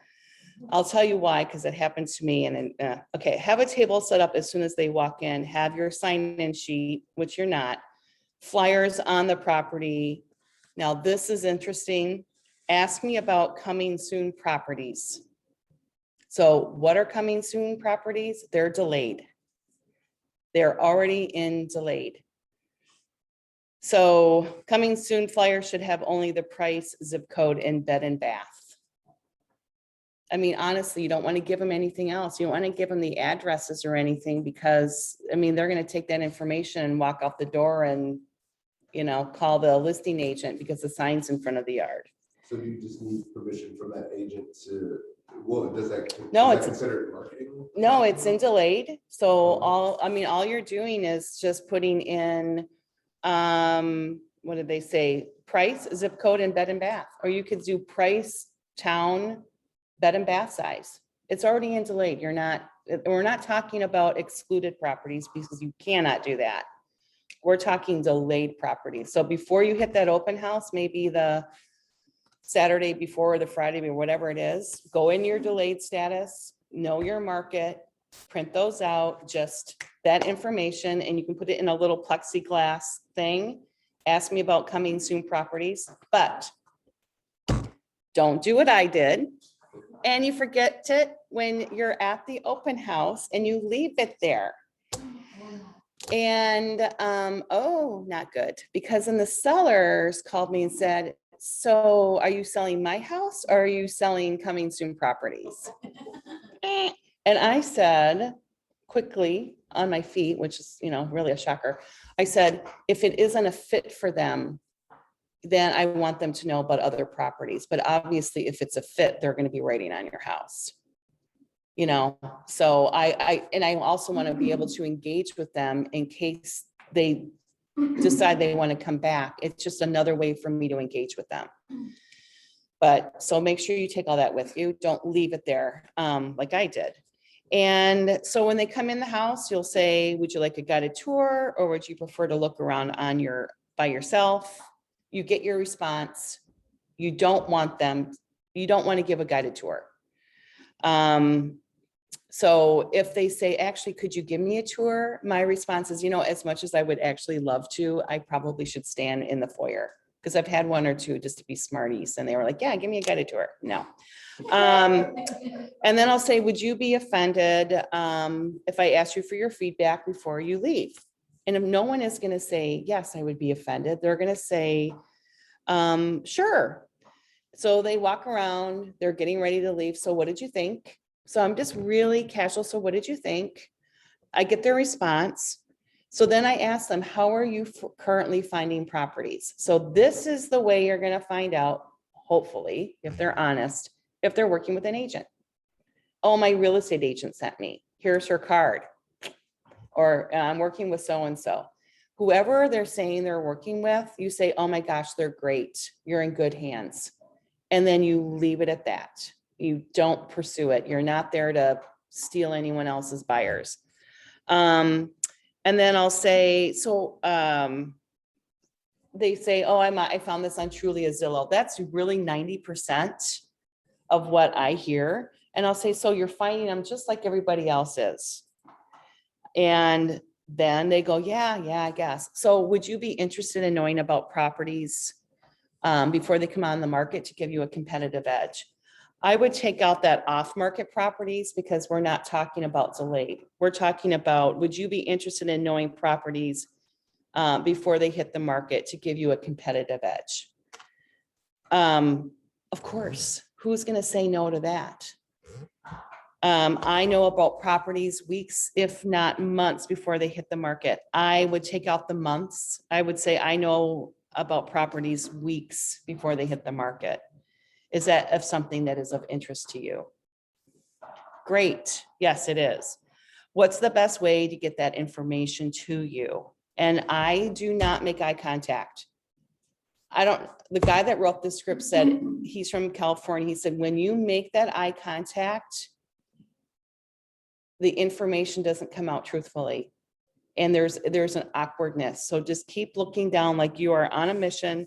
I'll tell you why, because it happened to me. And okay, have a table set up as soon as they walk in. Have your sign-in sheet, which you're not. Flyers on the property. Now this is interesting. Ask me about coming soon properties. So what are coming soon properties? They're delayed. They're already in delayed. So coming soon flyer should have only the price, zip code, and bed and bath. I mean, honestly, you don't want to give them anything else. You don't want to give them the addresses or anything because, I mean, they're going to take that information and walk out the door and, call the listing agent because the sign's in front of the yard. So do you just need permission from that agent to, does that? No, is it's that considered marketing? No, it's in delayed. So all you're doing is just putting in, what did they say? Price, zip code, and bed and bath, or you could do price, town, bed and bath size. It's already in delayed. We're not talking about excluded properties because you cannot do that. We're talking delayed properties. So before you hit that open house, maybe the Saturday before or the Friday or whatever it is, go in your delayed status, know your market, print those out, just that information, and you can put it in a little plexiglass thing. Ask me about coming soon properties, but don't do what I did. And you forget it when you're at the open house and you leave it there. And, oh, not good, because then the sellers called me and said, so are you selling my house or are you selling coming soon properties? And I said, quickly on my feet, which is, really a shocker. I said, if it isn't a fit for them, then I want them to know about other properties. But obviously, if it's a fit, they're going to be writing on your house. So I also want to be able to engage with them in case they decide they want to come back. It's just another way for me to engage with them. But so make sure you take all that with you. Don't leave it there like I did. And so when they come in the house, you'll say, would you like a guided tour or would you prefer to look around by yourself? You get your response. You don't want to give a guided tour. So if they say, actually, could you give me a tour? My response is, as much as I would actually love to, I probably should stand in the foyer, because I've had one or two just to be smarties. And they were like, yeah, give me a guided tour. No. And then I'll say, would you be offended if I asked you for your feedback before you leave? And if no one is going to say, yes, I would be offended, they're going to say, sure. So they walk around, they're getting ready to leave. So what did you think? So I'm just really casual. So what did you think? I get their response. So then I ask them, how are you currently finding properties? So this is the way you're going to find out, hopefully, if they're honest, if they're working with an agent. Oh, my real estate agent sent me. Here's her card. Or I'm working with so-and-so. Whoever they're saying they're working with, you say, oh my gosh, they're great. You're in good hands. And then you leave it at that. You don't pursue it. You're not there to steal anyone else's buyers. And then I'll say, so they say, oh, I found this on Trulia Zillow. That's really 90% of what I hear. And I'll say, so you're finding them just like everybody else is. And then they go, yeah, I guess. So would you be interested in knowing about properties before they come on the market to give you a competitive edge? I would take out that off-market properties because we're not talking about delayed. We're talking about, would you be interested in knowing properties before they hit the market to give you a competitive edge? Of course, who's going to say no to that? I know about properties weeks, if not months before they hit the market. I would take out the months. I would say, I know about properties weeks before they hit the market. Is that of something that is of interest to you? Great. Yes, it is. What's the best way to get that information to you? And I do not make eye contact. The guy that wrote the script said, he's from California. He said, when you make that eye contact, the information doesn't come out truthfully. And there's an awkwardness. So just keep looking down like you are on a mission.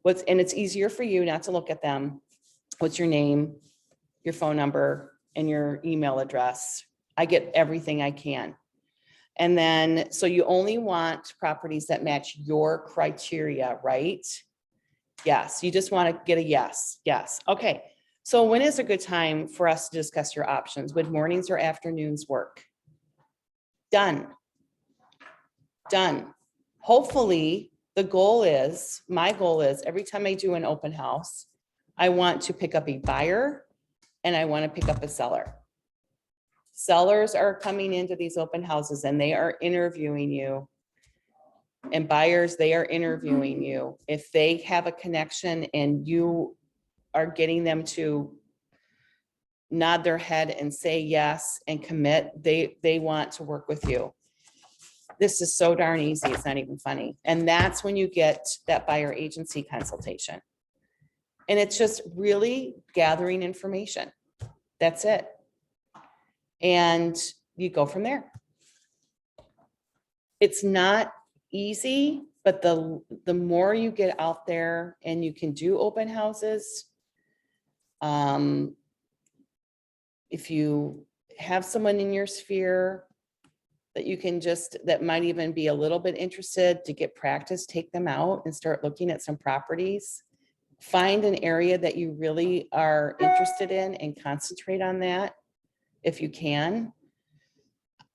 And it's easier for you not to look at them. What's your name, your phone number, and your email address? I get everything I can. And then, so you only want properties that match your criteria, right? Yes, you just want to get a yes. Yes. Okay. So when is a good time for us to discuss your options? Would mornings or afternoons work? Done. Done. Hopefully, my goal is every time I do an open house, I want to pick up a buyer and I want to pick up a seller. Sellers are coming into these open houses and they are interviewing you. And buyers, they are interviewing you. If they have a connection and you are getting them to nod their head and say yes and commit, they want to work with you. This is so darn easy. It's not even funny. And that's when you get that buyer agency consultation. And it's just really gathering information. That's it. And you go from there. It's not easy, but the more you get out there and you can do open houses, if you have someone in your sphere that you can that might even be a little bit interested to get practice, take them out and start looking at some properties. Find an area that you really are interested in and concentrate on that if you can.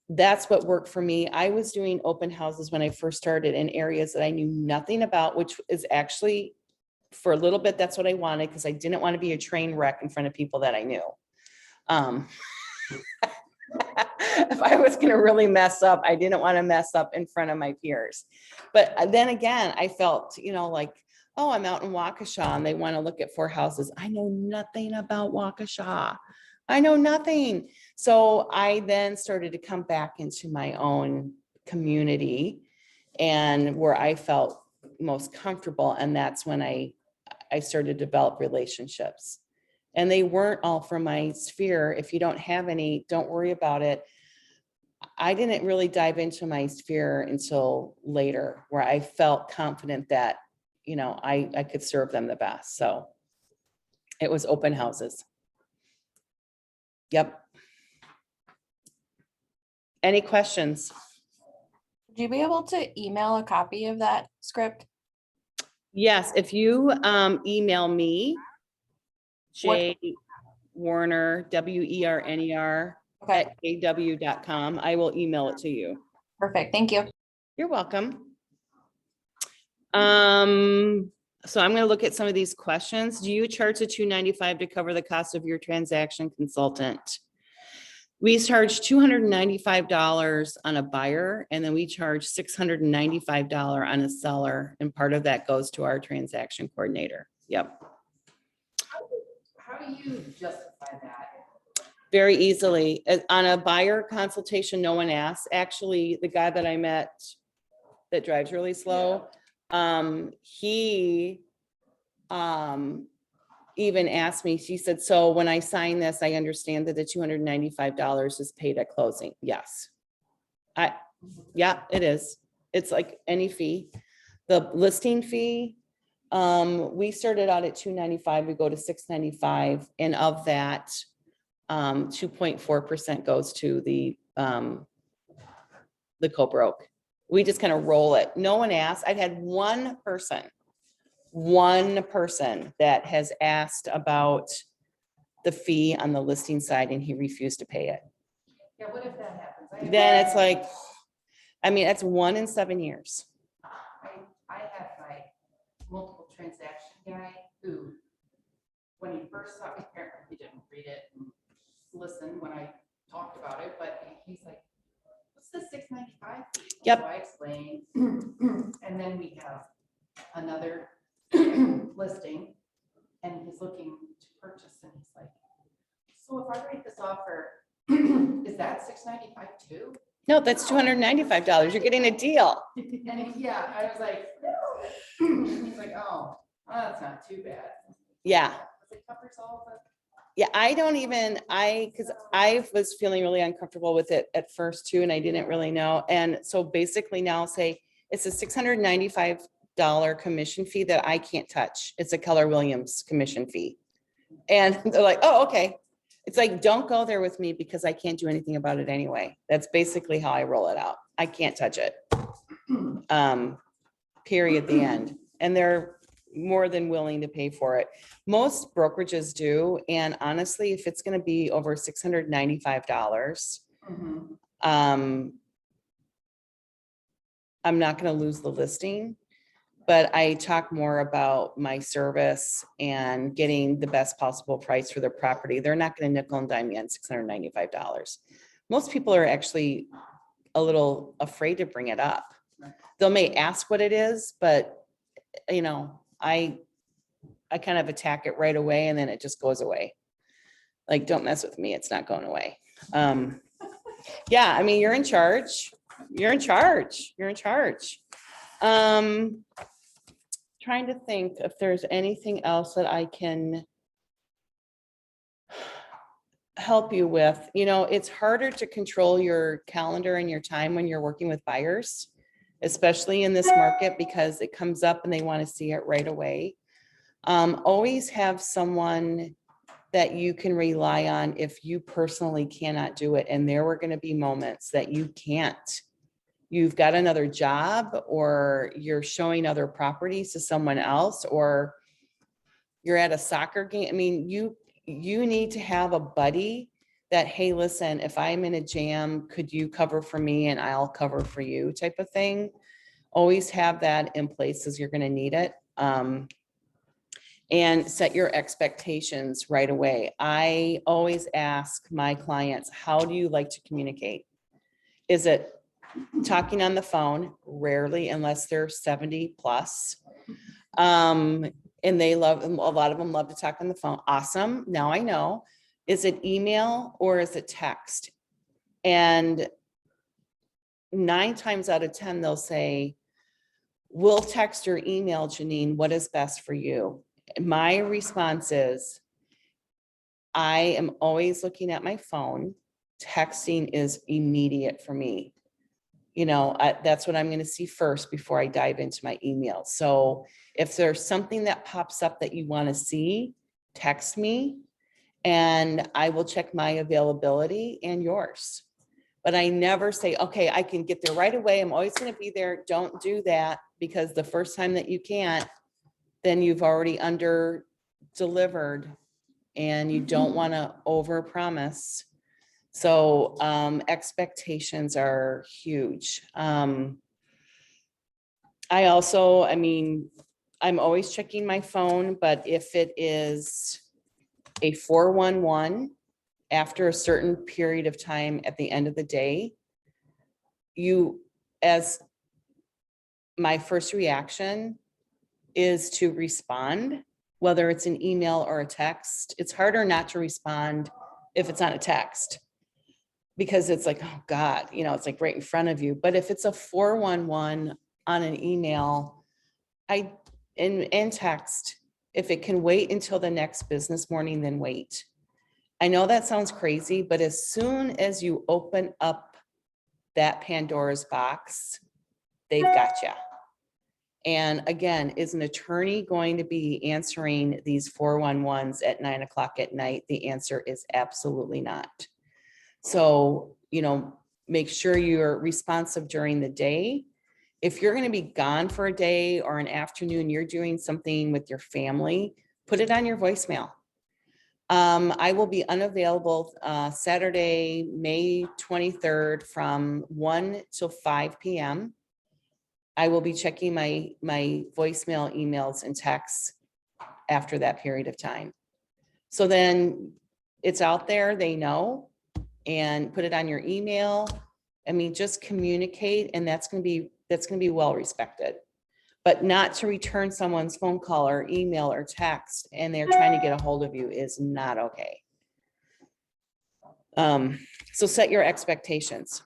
that's what worked for me. I was doing open houses when I first started in areas that I knew nothing about, which is actually for a little bit, that's what I wanted, because I didn't want to be a train wreck in front of people that I knew. If I was going to really mess up, I didn't want to mess up in front of my peers. But then again, I felt, like, oh, I'm out in Waukesha and they want to look at 4 houses. I know nothing about Waukesha. I know nothing. So I then started to come back into my own community and where I felt most comfortable. And that's when I started to develop relationships. And they weren't all from my sphere. If you don't have any, don't worry about it. I didn't really dive into my sphere until later, where I felt confident that, I could serve them the best. So it was open houses. Yep. Any questions? Would you be able to email a copy of that script? Yes, if you email me, What- J Werner, WERNER Okay, at kw.com, I will email it to you. perfect. Thank you. You're welcome. So I'm going to look at some of these questions. Do you charge the $295 to cover the cost of your transaction consultant? We charge $295 on a buyer, and then we charge $695 on a seller, and part of that goes to our transaction coordinator. Yep. How do you justify that? Very easily. On a buyer consultation, no one asks. Actually, the guy that I met that drives really slow, he even asked me, she said, so when I sign this, I understand that the $295 is paid at closing. Yes. Yeah, it is. It's like any fee. The listing fee, we started out at $295, we go to $695, and of that, 2.4% goes to the co-broke. We just kind of roll it. No one asked. I've had one person that has asked about the fee on the listing side, and he refused to pay it. Yeah, what if that happens? Then it's like, that's 1 in 7 years. I have my multiple transaction guy who, when he first saw me, apparently he didn't read it and listen when I talked about it, but he's like, what's the $695 fee? Yep. So I explained, and then we have another listing, and he's looking to purchase, and he's like, so if I write this offer, is that $695 too? No, that's $295. You're getting a deal. And yeah, I was like, no. He's like, oh, that's not too bad. Yeah. It covers all the. Yeah, because I was feeling really uncomfortable with it at first too, and I didn't really know. And so basically now I'll say it's a $695 commission fee that I can't touch. It's a Keller Williams commission fee. And they're like, oh, okay. It's like, don't go there with me because I can't do anything about it anyway. That's basically how I roll it out. I can't touch it. Period, the end. And they're more than willing to pay for it. Most brokerages do. And honestly, if it's going to be over $695, I'm not going to lose the listing, but I talk more about my service and getting the best possible price for their property. They're not going to nickel and dime me on $695. Most people are actually a little afraid to bring it up. They may ask what it is, but I kind of attack it right away, and then it just goes away. Like, don't mess with me. It's not going away. Yeah, you're in charge. You're in charge. You're in charge. Trying to think if there's anything else that I can help you with. It's harder to control your calendar and your time when you're working with buyers, especially in this market, because it comes up and they want to see it right away. Always have someone that you can rely on if you personally cannot do it. And there were going to be moments that you can't. You've got another job, or you're showing other properties to someone else, or you're at a soccer game. You need to have a buddy that, hey, listen, if I'm in a jam, could you cover for me and I'll cover for you type of thing. Always have that in place as you're going to need it. And set your expectations right away. I always ask my clients, how do you like to communicate? Is it talking on the phone? Rarely, unless they're 70 plus. And they love, a lot of them love to talk on the phone. Awesome. Now I know. Is it email or is it text? And 9 times out of 10, they'll say, we'll text or email, Janine, what is best for you? My response is, I am always looking at my phone. Texting is immediate for me. That's what I'm going to see first before I dive into my email. So if there's something that pops up that you want to see, text me and I will check my availability and yours. But I never say, okay, I can get there right away. I'm always going to be there. Don't do that, because the first time that you can't, then you've already under delivered and you don't want to over promise. So expectations are huge. I'm always checking my phone, but if it is a 411 after a certain period of time at the end of the day, my first reaction is to respond, whether it's an email or a text. It's harder not to respond if it's on a text, because it's like, oh God, it's like right in front of you. But if it's a 411 on an email, and text, if it can wait until the next business morning, then wait. I know that sounds crazy, but as soon as you open up that Pandora's box, they've got you. And again, is an attorney going to be answering these 411s at 9 o'clock at night? The answer is absolutely not. So, make sure you're responsive during the day. If you're going to be gone for a day or an afternoon, you're doing something with your family, put it on your voicemail. I will be unavailable Saturday, May 23rd from 1 till 5 p.m. I will be checking my voicemail, emails, and texts after that period of time. So then it's out there, they know, and put it on your email. Just communicate, and that's going to be well respected. But not to return someone's phone call or email or text and they're trying to get a hold of you is not okay. So set your expectations.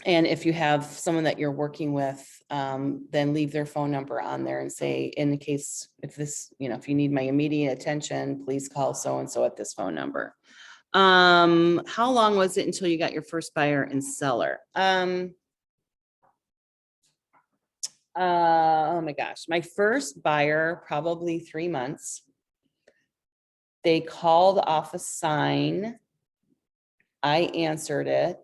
And if you have someone that you're working with, then leave their phone number on there and say, in the case, if you need my immediate attention, please call so-and-so at this phone number. How long was it until you got your first buyer and seller? Oh my gosh, my first buyer, probably 3 months. They called off a sign. I answered it.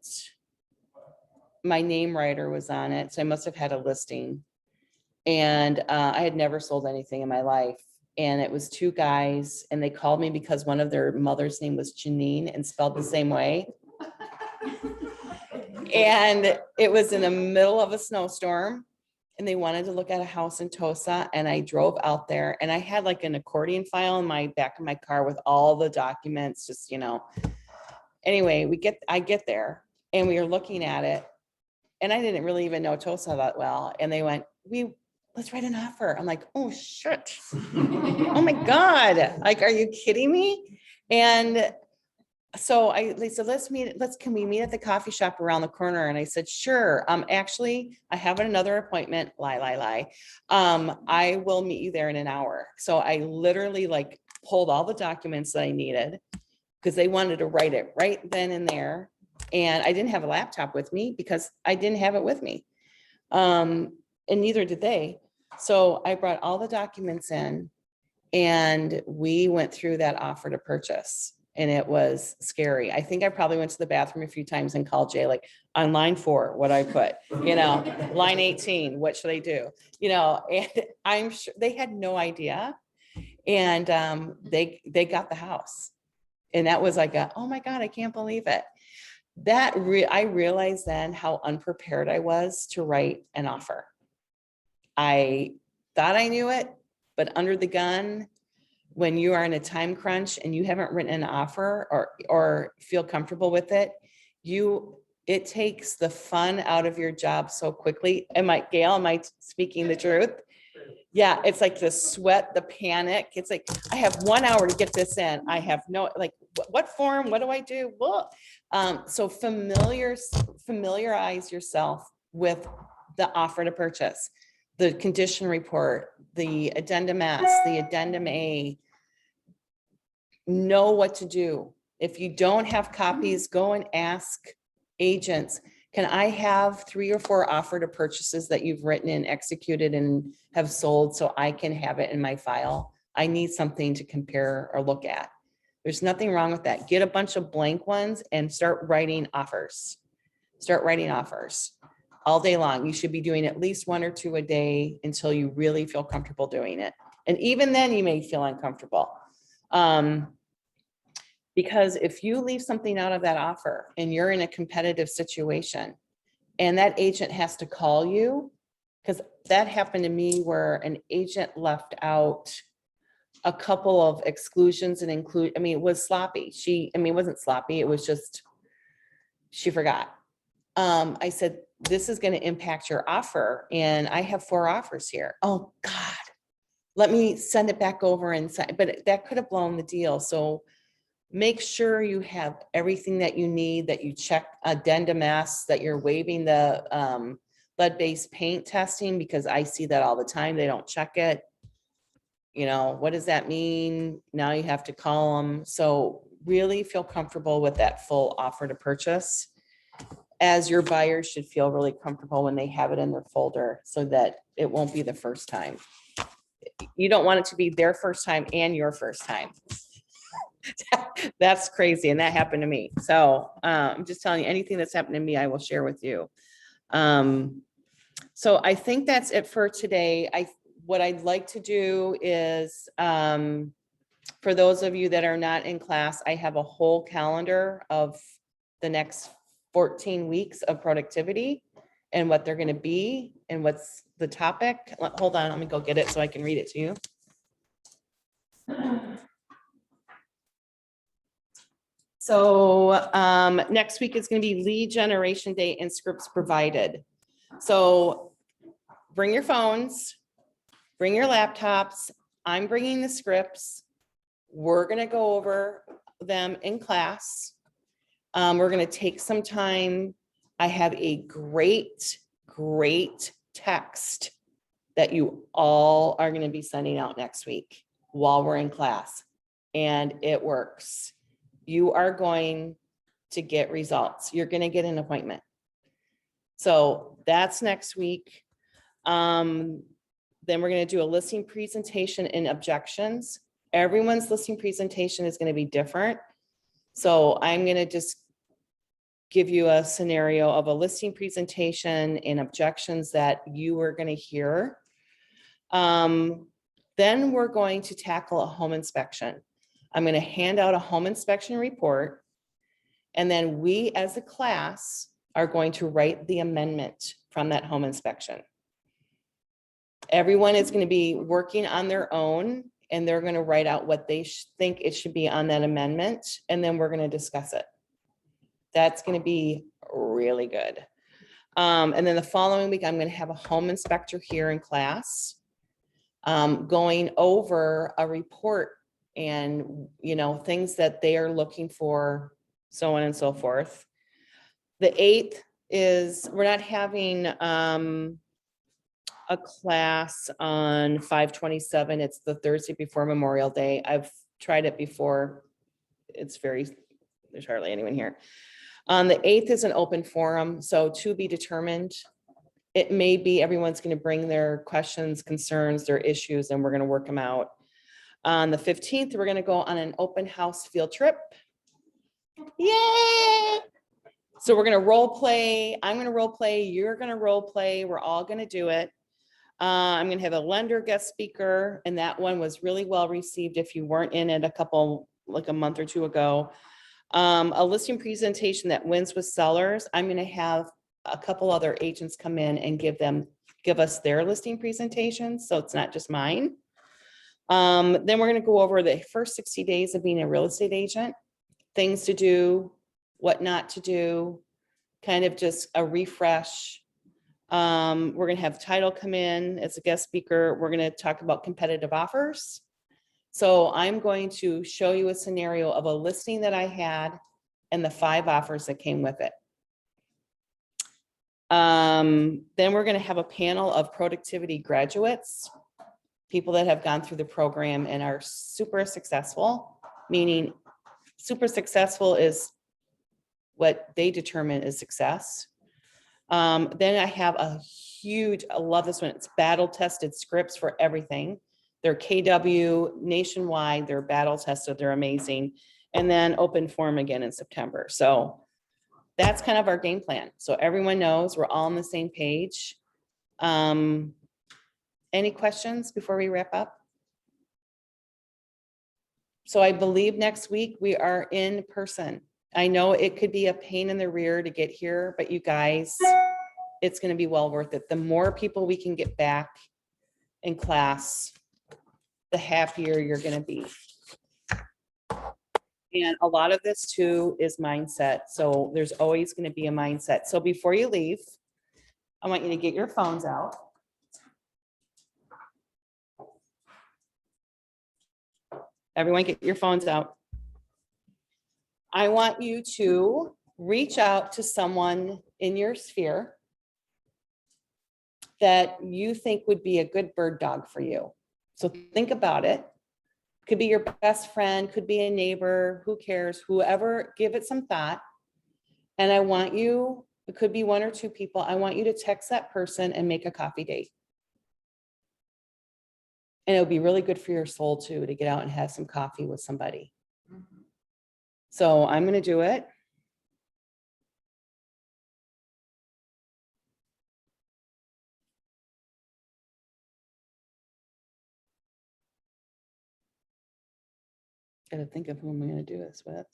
My name writer was on it, so I must have had a listing. And I had never sold anything in my life. And it was 2 guys, and they called me because one of their mother's name was Janine and spelled the same way. And it was in the middle of a snowstorm, and they wanted to look at a house in Tosa. And I drove out there, and I had like an accordion file in my back of my car with all the documents, just, anyway, I get there and we were looking at it, and I didn't really even know Tosa that well. And they went, let's write an offer. I'm like, oh shit. Oh my God. Like, are you kidding me? And so they said, can we meet at the coffee shop around the corner? And I said, sure. Actually, I have another appointment. Lie. I will meet you there in an hour. So I literally pulled all the documents that I needed because they wanted to write it right then and there. And I didn't have a laptop with me because I didn't have it with me. And neither did they. So I brought all the documents in, and we went through that offer to purchase. And it was scary. I think I probably went to the bathroom a few times and called Jay, on line 4, what I put, line 18, what should I do? And I'm sure they had no idea. And they got the house. And that was like oh my God, I can't believe it. I realized then how unprepared I was to write an offer. I thought I knew it, but under the gun, when you are in a time crunch and you haven't written an offer or feel comfortable with it, it takes the fun out of your job so quickly. Gail, am I speaking the truth? Yeah, it's like the sweat, the panic. It's like, I have 1 hour to get this in. I have like, what form, what do I do? Well, so familiarize yourself with the offer to purchase, the condition report, the addendum S, the addendum A. Know what to do. If you don't have copies, go and ask agents, can I have 3 or 4 offer to purchases that you've written and executed and have sold so I can have it in my file? I need something to compare or look at. There's nothing wrong with that. Get a bunch of blank ones and start writing offers. Start writing offers all day long. You should be doing at least 1 or 2 a day until you really feel comfortable doing it. And even then you may feel uncomfortable. Because if you leave something out of that offer and you're in a competitive situation and that agent has to call you, because that happened to me where an agent left out a couple of exclusions and it was sloppy. It wasn't sloppy. It was just, she forgot. I said, this is going to impact your offer. And I have 4 offers here. Oh God, let me send it back over and sign, but that could have blown the deal. So make sure you have everything that you need, that you check addendum S, that you're waiving the lead-based paint testing, because I see that all the time. They don't check it. What does that mean? Now you have to call them. So really feel comfortable with that full offer to purchase, as your buyers should feel really comfortable when they have it in their folder, so that it won't be the first time. You don't want it to be their first time and your first time. That's crazy. And that happened to me. So I'm just telling you, anything that's happened to me, I will share with you. So I think that's it for today. What I'd like to do is, for those of you that are not in class, I have a whole calendar of the next 14 weeks of productivity and what they're going to be and what's the topic. Hold on, let me go get it so I can read it to you. So next week is going to be lead generation day and scripts provided. So bring your phones, bring your laptops. I'm bringing the scripts. We're going to go over them in class. We're going to take some time. I have a great text that you all are going to be sending out next week while we're in class, and it works. You are going to get results. You're going to get an appointment. So that's next week. Then we're going to do a listing presentation and objections. Everyone's listing presentation is going to be different. So I'm going to just give you a scenario of a listing presentation and objections that you are going to hear. Then we're going to tackle a home inspection. I'm going to hand out a home inspection report, and then we as a class are going to write the amendment from that home inspection. Everyone is going to be working on their own, and they're going to write out what they think it should be on that amendment, and then we're going to discuss it. That's going to be really good. And then the following week, I'm going to have a home inspector here in class, going over a report and, things that they are looking for, so on and so forth. The 8th is, we're not having a class on 5/27. It's the Thursday before Memorial Day. I've tried it before. There's hardly anyone here. The 8th is an open forum, so to be determined. It may be everyone's going to bring their questions, concerns, their issues, and we're going to work them out. On the 15th, we're going to go on an open house field trip. Yay! So we're going to role play. I'm going to role play. You're going to role play. We're all going to do it. I'm going to have a lender guest speaker, and that one was really well received. If you weren't in it a couple like a month or two ago. A listing presentation that wins with sellers. I'm going to have a couple other agents come in and give us their listing presentations. So it's not just mine. Then we're going to go over the first 60 days of being a real estate agent, things to do, what not to do, kind of just a refresh. We're going to have Title come in as a guest speaker. We're going to talk about competitive offers. So I'm going to show you a scenario of a listing that I had and the 5 offers that came with it. Then we're going to have a panel of productivity graduates, people that have gone through the program and are super successful, meaning super successful is what they determine is success. Then I have a huge, I love this one. It's battle tested scripts for everything. They're KW nationwide. They're battle tested. They're amazing. And then open forum again in September. So that's kind of our game plan. So everyone knows we're all on the same page. Any questions before we wrap up? So I believe next week we are in person. I know it could be a pain in the rear to get here, but you guys, it's going to be well worth it. The more people we can get back in class, the happier you're going to be. And a lot of this too is mindset. So there's always going to be a mindset. So before you leave, I want you to get your phones out. Everyone get your phones out. I want you to reach out to someone in your sphere that you think would be a good bird dog for you. So think about it. Could be your best friend, could be a neighbor, who cares, whoever, give it some thought. And I want you, it could be 1 or 2 people. I want you to text that person and make a coffee date. And it'll be really good for your soul too, to get out and have some coffee with somebody. So I'm going to do it. Got to think of who I'm going to do this with.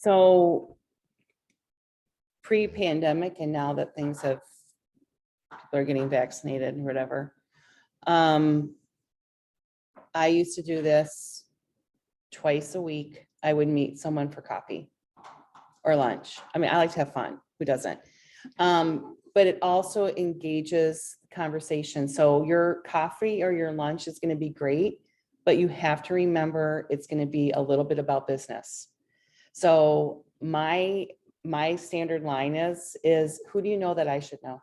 So pre-pandemic and now that things have, people are getting vaccinated and whatever. I used to do this twice a week. I would meet someone for coffee or lunch. I mean, I like to have fun. Who doesn't? But it also engages conversation. So your coffee or your lunch is going to be great, but you have to remember it's going to be a little bit about business. So my standard line is who do you know that I should know?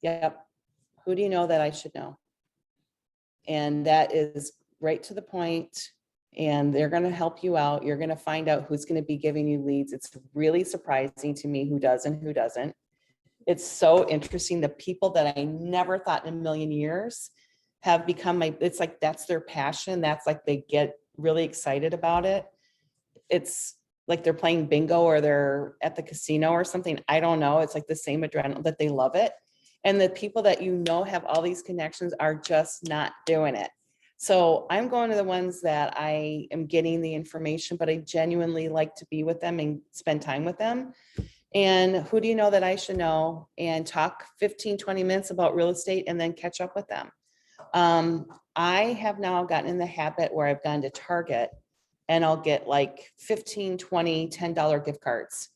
Yep. Who do you know that I should know? And that is right to the point, and they're going to help you out. You're going to find out who's going to be giving you leads. It's really surprising to me who does and who doesn't. It's so interesting. The people that I never thought in a million years have become it's like, that's their passion. That's like, they get really excited about it. It's like they're playing bingo or they're at the casino or something. I don't know. It's like the same adrenaline that they love it. And the people that you know have all these connections are just not doing it. So I'm going to the ones that I am getting the information, but I genuinely like to be with them and spend time with them. And who do you know that I should know, and talk 15, 20 minutes about real estate and then catch up with them. I have now gotten in the habit where I've gone to Target and I'll get like 15, 20, $10 gift cards.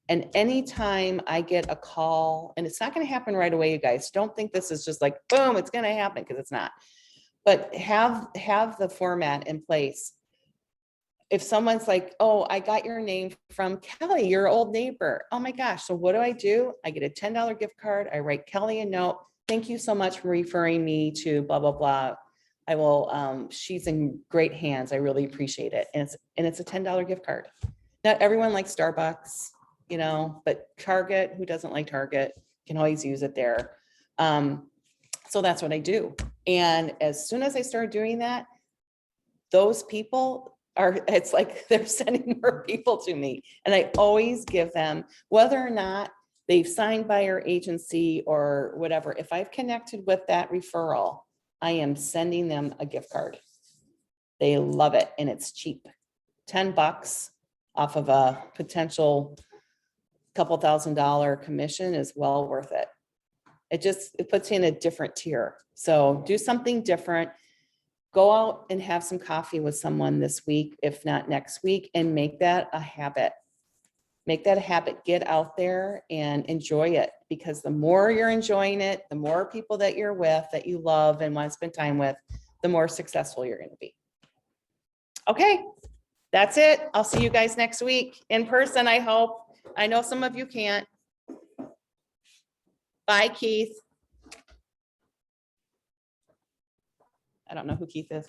And anytime I get a call, and it's not going to happen right away, you guys, don't think this is just like, boom, it's going to happen, because it's not. But have the format in place. If someone's like, oh, I got your name from Kelly, your old neighbor. Oh my gosh. So what do? I get a $10 gift card. I write Kelly a note. Thank you so much for referring me to blah, blah, blah. I will, she's in great hands. I really appreciate it. And it's a $10 gift card. Not everyone likes Starbucks, you know, but Target, who doesn't like Target, can always use it there. So that's what I do. And as soon as I started doing that, those people it's like they're sending more people to me. And I always give them, whether or not they've signed by our agency or whatever, if I've connected with that referral, I am sending them a gift card. They love it, and it's cheap. $10 off of a potential couple $1,000 commission is well worth it. It puts you in a different tier. So do something different. Go out and have some coffee with someone this week, if not next week, and make that a habit. Make that a habit. Get out there and enjoy it, because the more you're enjoying it, the more people that you're with, that you love and want to spend time with, the more successful you're going to be. Okay, that's it. I'll see you guys next week in person, I hope. I know some of you can't. Bye, Keith. I don't know who Keith is.